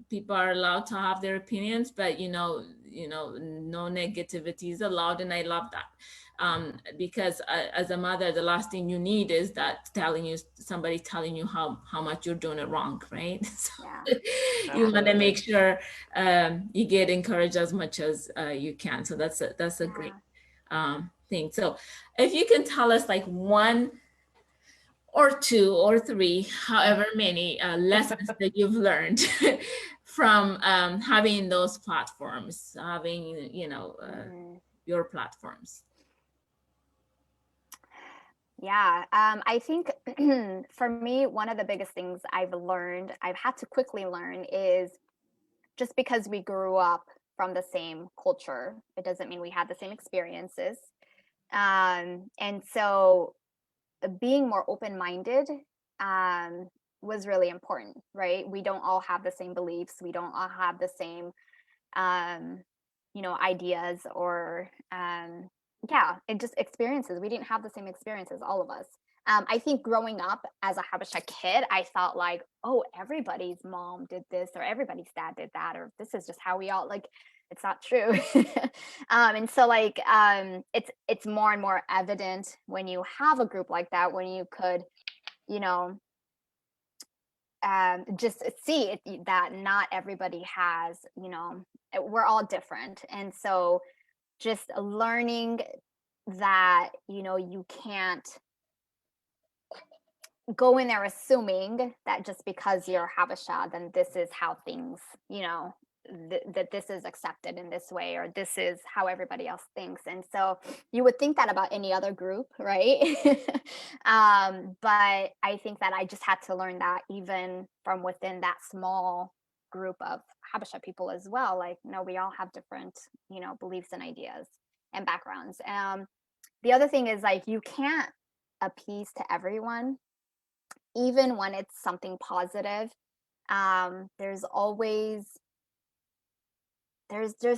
People are allowed to have their opinions, but no negativity is allowed, and I love that. Because as a mother, the last thing you need is that somebody telling you how much you're doing it wrong, right? So you want to make sure you get encouraged as much as you can. So that's a great thing. So if you can tell us like one or two or three, however many lessons that you've learned from having those platforms, having your platforms. Yeah, I think for me, one of the biggest things I've had to quickly learn, is just because we grew up from the same culture, it doesn't mean we had the same experiences. And so being more open-minded was really important, right? We don't all have the same beliefs. We don't all have the same, ideas or, and just experiences. We didn't have the same experiences, all of us. I think growing up as a Habesha kid, I felt like, oh, everybody's mom did this, or everybody's dad did that, or this is just how we all, like, it's not true. And so like, it's more and more evident when you have a group like that, when you could, just see that not everybody has, we're all different. And so just learning that, you can't go in there assuming that just because you're Habesha, then this is how things, that this is accepted in this way, or this is how everybody else thinks. And so you would think that about any other group, right? But I think that I just had to learn that even from within that small group of Habesha people as well. Like, no, we all have different, beliefs and ideas and backgrounds. The other thing is, like, you can't appease to everyone, even when it's something positive. There's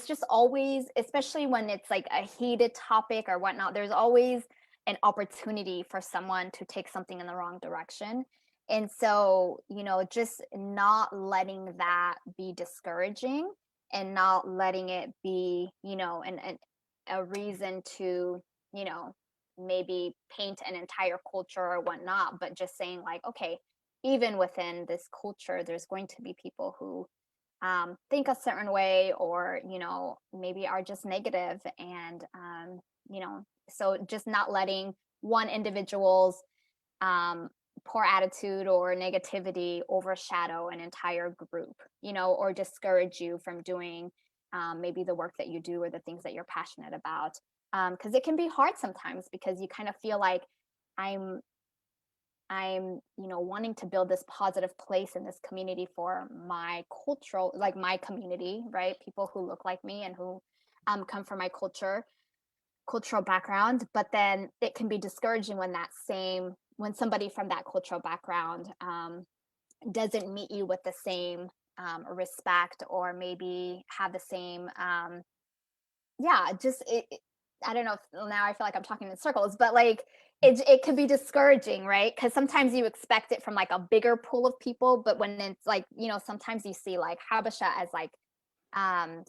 just always, especially when it's like a heated topic or whatnot, there's always an opportunity for someone to take something in the wrong direction. And so, just not letting that be discouraging, and not letting it be, a reason to, maybe paint an entire culture or whatnot, but just saying like, okay, even within this culture, there's going to be people who think a certain way, or maybe are just negative. And so just not letting one individual's poor attitude or negativity overshadow an entire group, or discourage you from doing maybe the work that you do or the things that you're passionate about. Because it can be hard sometimes, because you kind of feel like I'm wanting to build this positive place in this community for my like my community, right? People who look like me and who come from my cultural background. But then it can be discouraging when somebody from that cultural background doesn't meet you with the same respect, or maybe have the same I don't know if now I feel like I'm talking in circles, but like it could be discouraging, right? Because sometimes you expect it from like a bigger pool of people, but when it's like, sometimes you see like Habesha as like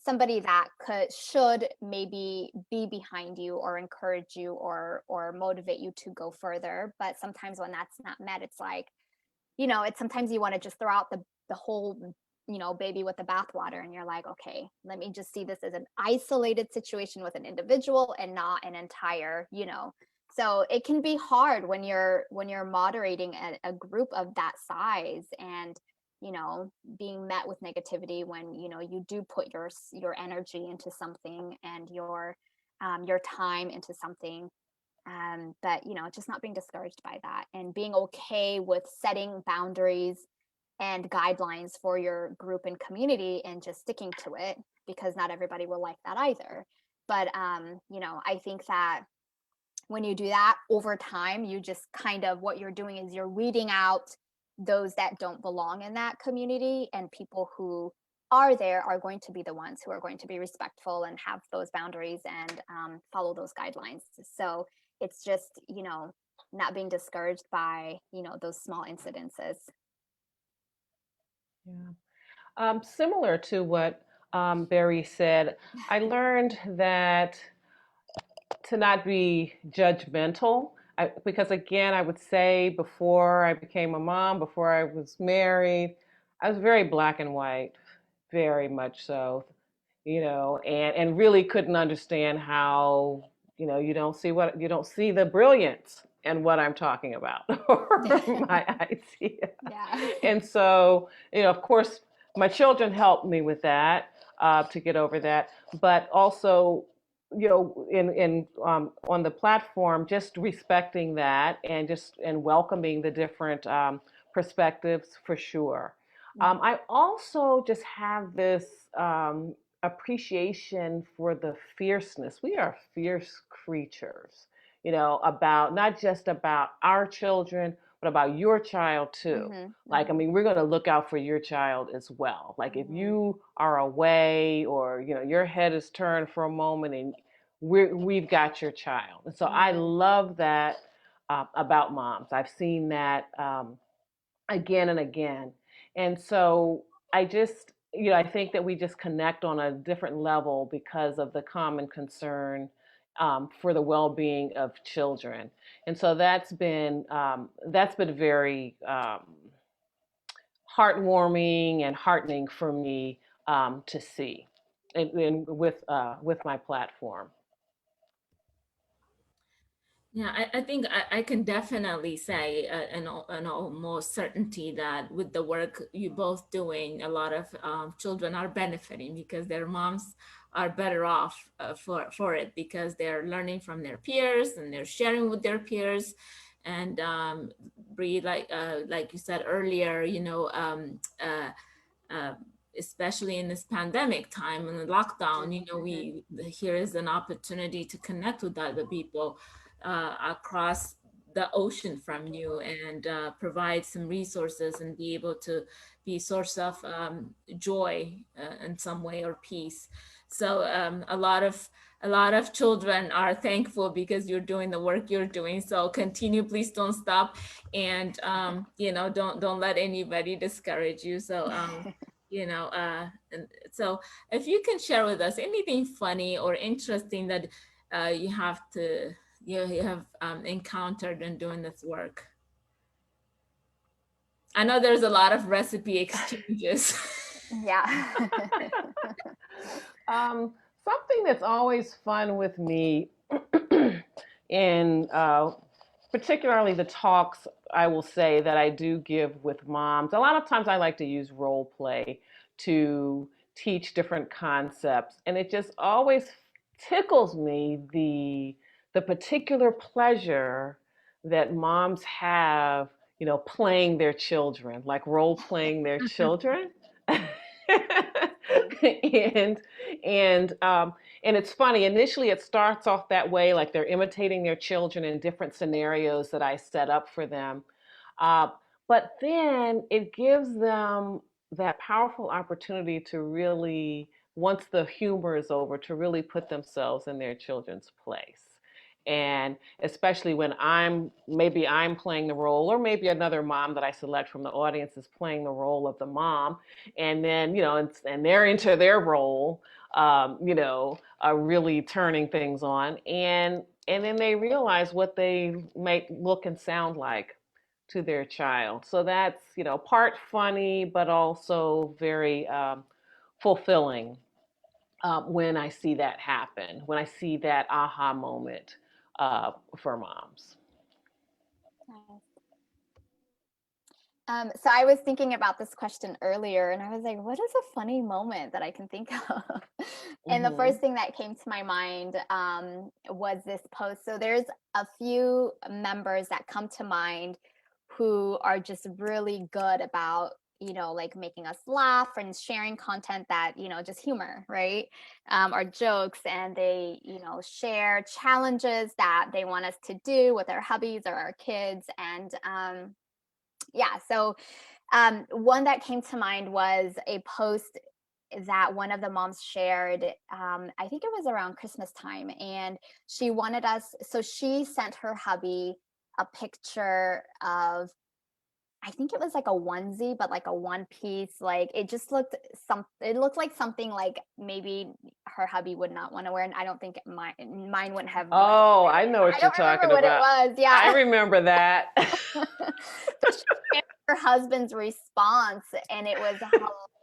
somebody that should maybe be behind you or encourage you or motivate you to go further. But sometimes when that's not met, it's like, it's sometimes you want to just throw out the whole, baby with the bathwater, and you're like, okay, let me just see this as an isolated situation with an individual and not an entire, So it can be hard when you're moderating a group of that size, and being met with negativity when you do put your energy into something and your time into something, but just not being discouraged by that, and being okay with setting boundaries and guidelines for your group and community and just sticking to it, because not everybody will like that either. But I think that when you do that over time, you just kind of, what you're doing is you're weeding out those that don't belong in that community, and people who are there are going to be the ones who are going to be respectful and have those boundaries and follow those guidelines. So it's just, not being discouraged by, those small incidences. Yeah. Similar to what Barry said, I learned that to not be judgmental. Because again, I would say before I became a mom, before I was married, I was very black and white, very much so, and really couldn't understand how, you don't see the brilliance in what I'm talking about or my idea. Yeah. And so, of course, my children helped me with that, to get over that, but also, in on the platform, just respecting that and welcoming the different perspectives for sure. I also just have this appreciation for the fierceness. We are fierce creatures, about not just about our children, but about your child too. Mm-hmm. Like, I mean, we're going to look out for your child as well. Like, if you are away, or, your head is turned for a moment, and we've got your child. And so I love that about moms. I've seen that again and again. And so I just, I think that we just connect on a different level because of the common concern for the well-being of children. And so that's been very heartwarming and heartening for me to see, and with my platform. Yeah, I think I can definitely say in almost certainty that with the work you both doing, a lot of children are benefiting because their moms are better off for it, because they're learning from their peers and they're sharing with their peers. And Bree, like you said earlier, uh, especially in this pandemic time and the lockdown, here is an opportunity to connect with other people across the ocean from you, and provide some resources and be able to be a source of joy in some way, or peace. So a lot of children are thankful because you're doing the work you're doing. So continue, please don't stop, and don't let anybody discourage you. So and so if you can share with us anything funny or interesting that you have encountered in doing this work. I know there's a lot of recipe exchanges. Yeah. Something that's always fun with me, in particularly the talks, I will say, that I do give with moms. A lot of times I like to use role play to teach different concepts, and it just always tickles me the particular pleasure that moms have, playing their children, like role playing their children. and and it's funny. Initially, it starts off that way, like they're imitating their children in different scenarios that I set up for them. Uh, but then it gives them that powerful opportunity to really, once the humor is over, to really put themselves in their children's place. And especially when maybe I'm playing the role, or maybe another mom that I select from the audience is playing the role of the mom. And then, and they're into their role, really turning things on. And then they realize what they might look and sound like to their child. So that's, part funny, but also very fulfilling when I see that happen, when I see that aha moment for moms. So I was thinking about this question earlier, and I was like, what is a funny moment that I can think of? And the first thing that came to my mind was this post. So there's a few members that come to mind who are just really good about, like making us laugh and sharing content that, just humor, right? Or jokes. And they, share challenges that they want us to do with our hubbies or our kids. And yeah, so one that came to mind was a post that one of the moms shared. I think it was around Christmas time, and she wanted us, so she sent her hubby a picture of, I think it was like a onesie, but like a one piece. Like it just looked it looked like something like maybe her hubby would not want to wear, and I don't think mine wouldn't have. Oh, I know what I you're don't talking remember about. what it was. Yeah, I remember that. But she shared her husband's response, and it was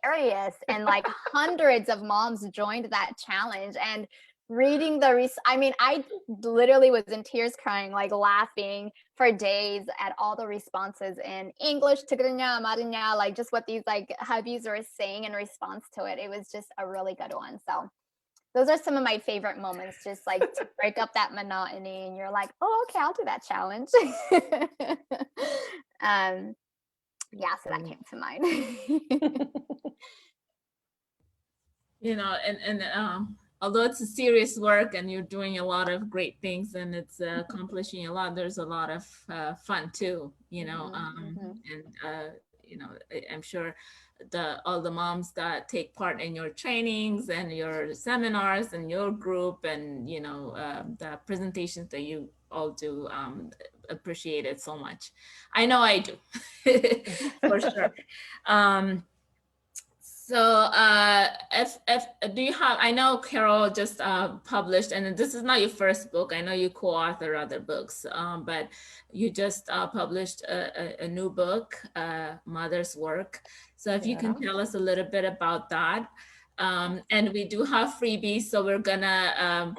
hilarious. And like hundreds of moms joined that challenge, and reading I literally was in tears, crying, like laughing for days at all the responses in English, Tigrinya, Marinya, like just what these like hubbies were saying in response to it. It was just a really good one. So those are some of my favorite moments, just like to break up that monotony, and you're like, oh, okay, I'll do that challenge. Yeah, so that came to mind. Although it's a serious work and you're doing a lot of great things and it's accomplishing a lot, there's a lot of fun too, I'm sure all the moms that take part in your trainings and your seminars and your group and the presentations that you all do, appreciate it so much. I know I do. For sure. So if do you have, I know Carol just published, and this is not your first book, I know you co-author other books, but you just published a new book, Mother's Work. So if you can tell us a little bit about that. And we do have freebies, so we're gonna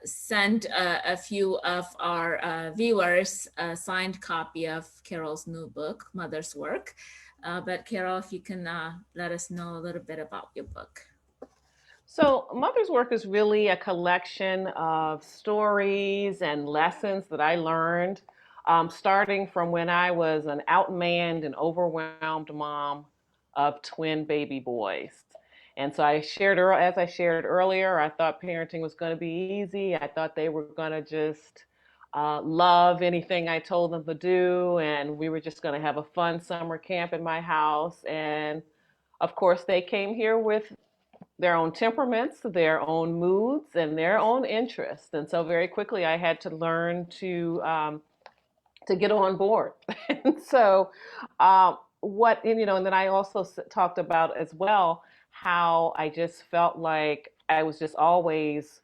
send a few of our viewers a signed copy of Carol's new book, Mother's Work. But Carol, if you can let us know a little bit about your book. So Mother's Work is really a collection of stories and lessons that I learned, starting from when I was an outmanned and overwhelmed mom of twin baby boys. And so as I shared earlier, I thought parenting was going to be easy. I thought they were going to just love anything I told them to do, and we were just going to have a fun summer camp in my house. And of course, they came here with their own temperaments, their own moods, and their own interests. And so very quickly, I had to learn to get on board. And so, and then I also talked about as well how I just felt like I was just always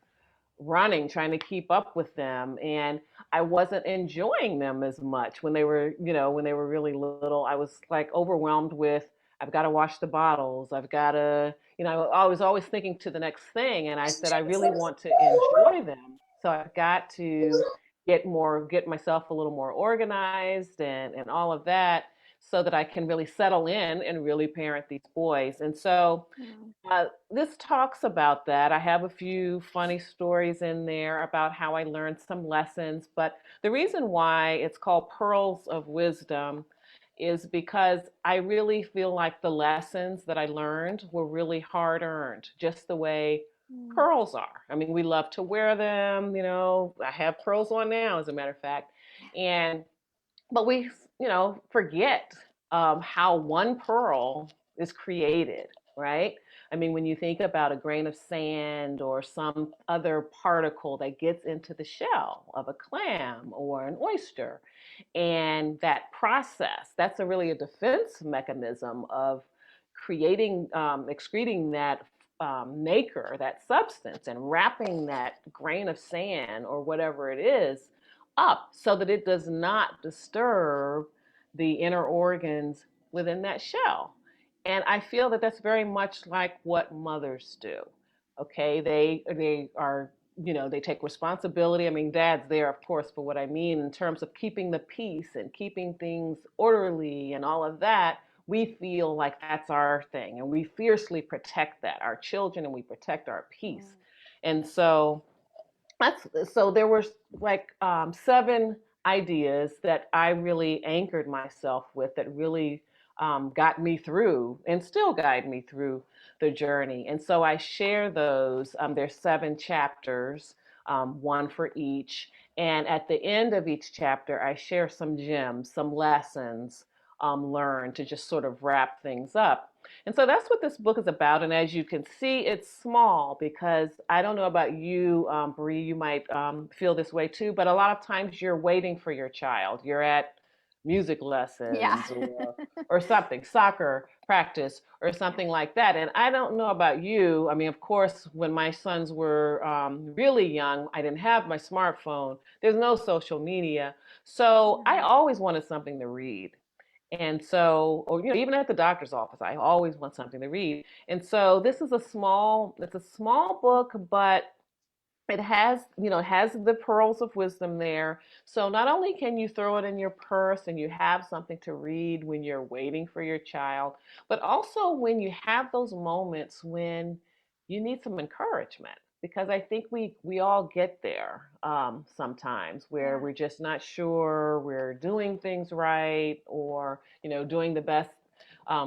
running, trying to keep up with them. And I wasn't enjoying them as much when they were really little. I was like overwhelmed with, I've got to wash the bottles. I've got to, I was always thinking to the next thing. And I said, I really want to enjoy them. So I've got to get myself a little more organized and all of that so that I can really settle in and really parent these boys. And so this talks about that. I have a few funny stories in there about how I learned some lessons, but the reason why it's called Pearls of Wisdom is because I really feel like the lessons that I learned were really hard earned, just the way pearls are. I mean, we love to wear them, I have pearls on now, as a matter of fact. But we, forget how one pearl is created. right? I mean, when you think about a grain of sand or some other particle that gets into the shell of a clam or an oyster, and that process, that's really a defense mechanism of creating, excreting that nacre, that substance, and wrapping that grain of sand or whatever it is up so that it does not disturb the inner organs within that shell. And I feel that that's very much like what mothers do. Okay, they are, they take responsibility. I mean, dad's there, of course, for what I mean in terms of keeping the peace and keeping things orderly and all of that. We feel like that's our thing, and we fiercely protect that, our children, and we protect our peace. And so so there were like 7 ideas that I really anchored myself with that really got me through and still guide me through the journey. And so I share those. There's 7 chapters, one for each. And at the end of each chapter, I share some gems, some lessons learned to just sort of wrap things up. And so that's what this book is about. And as you can see, it's small because I don't know about you, Bree, you might feel this way too, but a lot of times you're waiting for your child. You're at music Yeah. lessons or something, soccer practice or something like that. And I don't know about you. I mean, of course, when my sons were really young, I didn't have my smartphone. There's no social media. So I always wanted something to read. And so, or even at the doctor's office, I always want something to read. And so this is it's a small book, but it has the pearls of wisdom there. So not only can you throw it in your purse and you have something to read when you're waiting for your child, but also when you have those moments when you need some encouragement. Because I think we all get there sometimes where we're just not sure we're doing things right or doing the best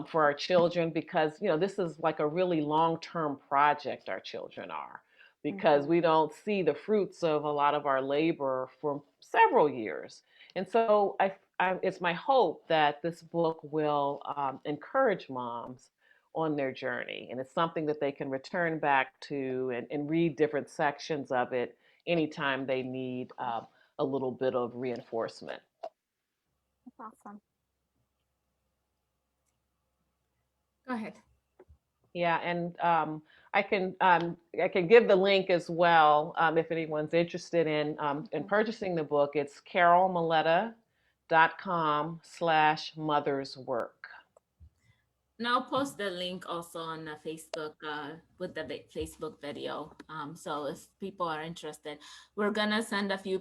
for our children because this is like a really long-term project our children are because we don't see the fruits of a lot of our labor for several years. And so it's my hope that this book will encourage moms on their journey. And it's something that they can return back to and read different sections of it anytime they need a little bit of reinforcement. That's awesome. Go ahead. Yeah, and I can give the link as well if anyone's interested in purchasing the book. It's carolmaletta.com/motherswork. And I'll post the link also on the Facebook with the Facebook video. So if people are interested, we're gonna send a few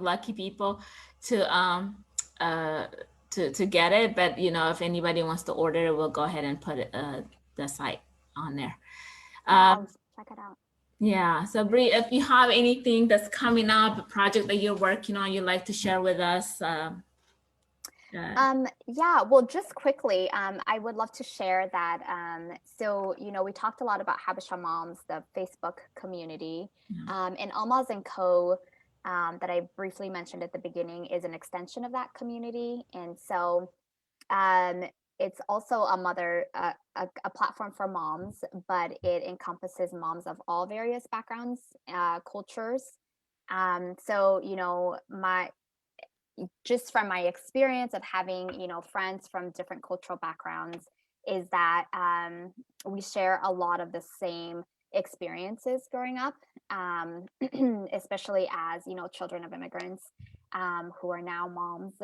lucky people to to get it. But if anybody wants to order it, we'll go ahead and put the site on there. I'll check it out. Yeah. So Bree, if you have anything that's coming up, a project that you're working on, you'd like to share with us. Yeah, well, just quickly, I would love to share that. So, we talked a lot about Habesha Moms, the Facebook community, and Almaz and Co. That I briefly mentioned at the beginning is an extension of that community. And so it's also a platform for moms, but it encompasses moms of all various backgrounds, cultures. So, just from my experience of having, friends from different cultural backgrounds is that we share a lot of the same experiences growing up, especially as, children of immigrants who are now moms.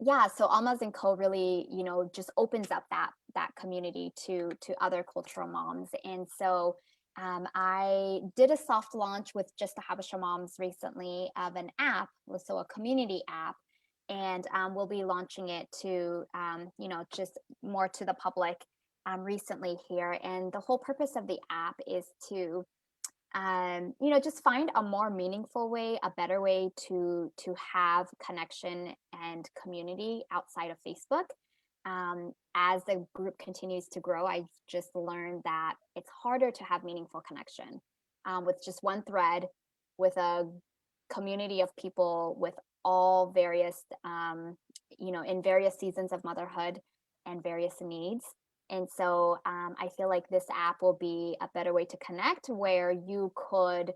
Yeah, so Almaz and Co really, just opens up that community to other cultural moms. And so I did a soft launch with just the Habesha moms recently of an app, so a community app, and we'll be launching it to, just more to the public recently here. And the whole purpose of the app is to, just find a more meaningful way, a better way to have connection and community outside of Facebook. As the group continues to grow, I just learned that it's harder to have meaningful connection with just one thread, with a community of people with all various, in various seasons of motherhood and various needs. And so I feel like this app will be a better way to connect, where you could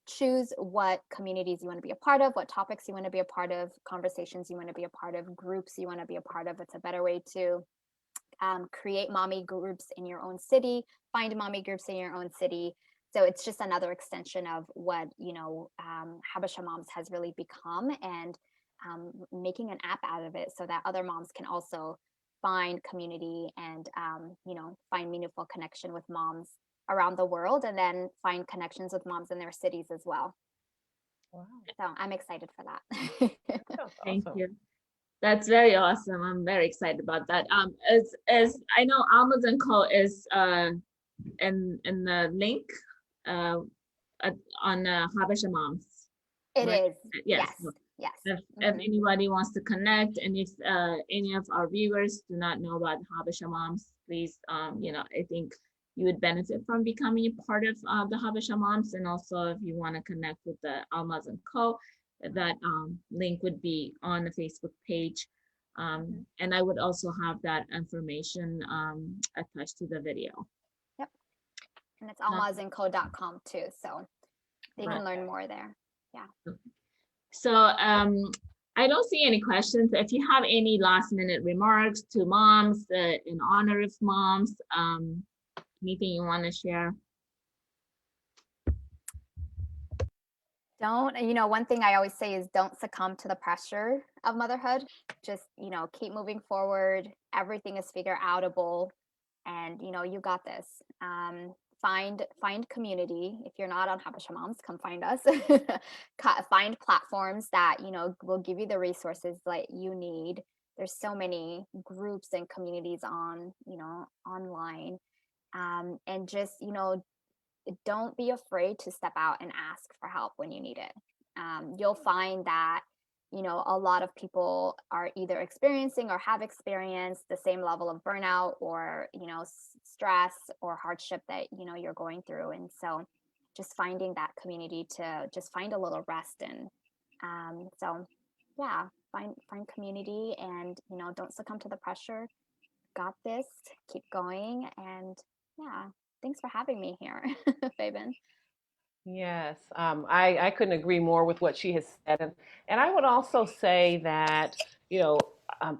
choose what communities you want to be a part of, what topics you want to be a part of, conversations you want to be a part of, groups you want to be a part of. It's a better way to create mommy groups in your own city, find mommy groups in your own city. So it's just another extension of what, Habesha Moms has really become, and making an app out of it so that other moms can also find community and, find meaningful connection with moms around the world, and then find connections with moms in their cities as well. Wow. So I'm excited for that. That's Thank awesome. you. That's very awesome. I'm very excited about that. As I know, Almas and Co is in the link on Habesha Moms. It Right. is. Yes. Yes. If Mhm. anybody wants to connect, and if any of our viewers do not know about Habesha Moms, please, I think you would benefit from becoming a part of the Habesha Moms. And also, if you want to connect with the Almas and Co, that link would be on the Facebook page. And I would also have that information attached to the video. Yep. And it's almazandco.com too. So they can learn more there. Yeah. So I don't see any questions. If you have any last minute remarks to moms in honor of moms, anything you want to share? One thing I always say is don't succumb to the pressure of motherhood. Just, keep moving forward. Everything is figure outable, and you got this. Find community. If you're not on Habesha Moms, come find us. Find platforms that will give you the resources that you need. There's so many groups and communities online, and just don't be afraid to step out and ask for help when you need it. You'll find that a lot of people are either experiencing or have experienced the same level of burnout, or stress or hardship that you're going through. And so just finding that community to just find a little rest in. So yeah, find community, and don't succumb to the pressure. Got this. Keep going. And yeah, thanks for having me here, Fabian. Yes, I couldn't agree more with what she has said. And I would also say that, in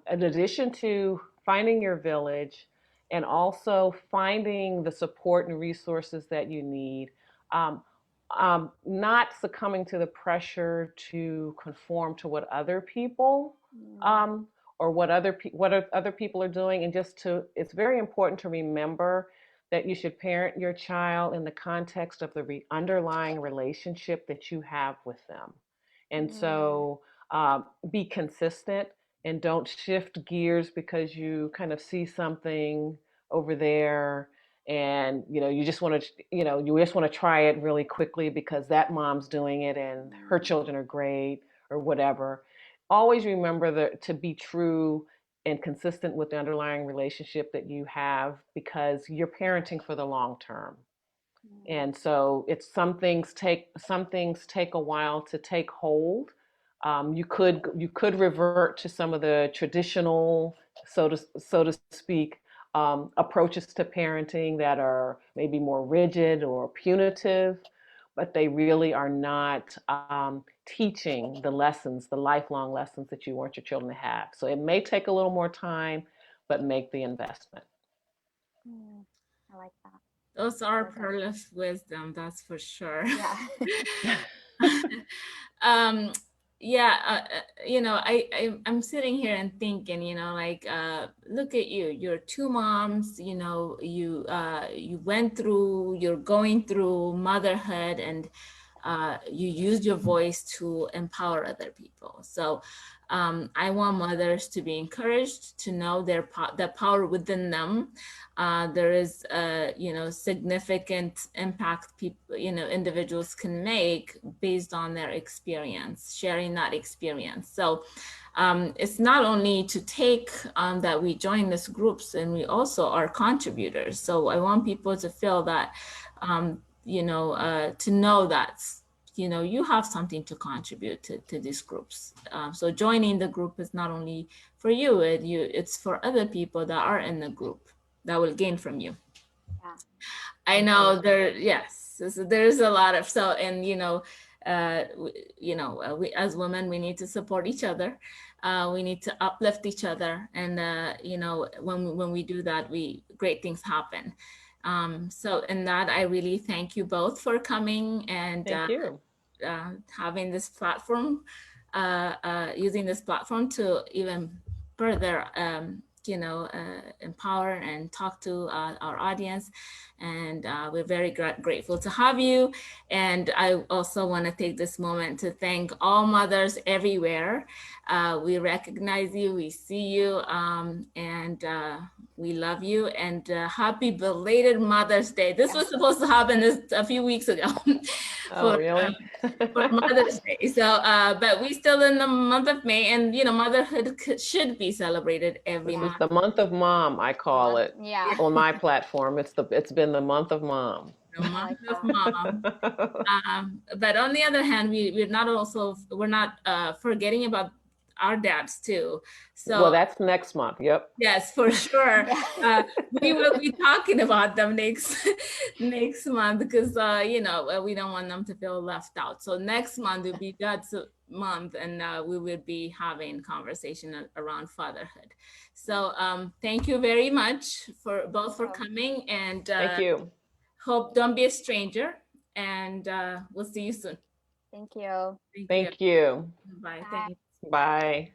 addition to finding your village and also finding the support and resources that you need, um, not succumbing to the pressure to conform to what other people um, or other people are doing, and it's very important to remember that you should parent your child in the context of the underlying relationship that you have with them. And so be consistent, and don't shift gears because you kind of see something over there, and you just want to try it really quickly because that mom's doing it and her children are great or whatever. Always remember to be true and consistent with the underlying relationship that you have, because you're parenting for the long term. And so some things take a while to take hold. You could revert to some of the traditional, so to speak, approaches to parenting that are maybe more rigid or punitive, but they really are not teaching the lifelong lessons that you want your children to have. So it may take a little more time, but make the investment. I like that. Those are pearls of wisdom, that's for sure. Yeah. I'm sitting here and thinking, look at you, you're two moms, you're going through motherhood, and you use your voice to empower other people. So I want mothers to be encouraged to know the power within them. There is significant impact people, individuals can make based on their experience, sharing that experience. So it's not only to take that we join these groups, and we also are contributors. So I want people to feel that, to know that, you have something to contribute to these groups. So joining the group is not only for you, it's for other people that are in the group. that will gain from you. Yeah. I know yes, there's a lot of, so, and, we as women, we need to support each other. We need to uplift each other. And, when we do that, great things happen. So in that, I really thank you both for coming and Thank you. having this platform, using this platform to even further, empower and talk to our audience. And we're very grateful to have you. And I also want to take this moment to thank all mothers everywhere. We recognize you, we see you, and we love you. And happy belated Mother's Day. This was supposed to happen a few weeks ago. Oh, really? For Mother's Day. So, but we still in the month of May, and motherhood should be celebrated every This month. is the month of mom, I call it. Yeah. On my platform, it's been the month of mom. The month of mom. But on the other hand, we're not forgetting about our dads too. So Well, that's next month. Yep. yes, for sure. We will be talking about them next month, because we don't want them to feel left out. So next month will be Dad's month, and we will be having conversation around fatherhood. So thank you very much for coming, and Thank you. hope don't be a stranger, and we'll see you soon. Thank you. Thank you. Bye. Bye. Thank you. Bye.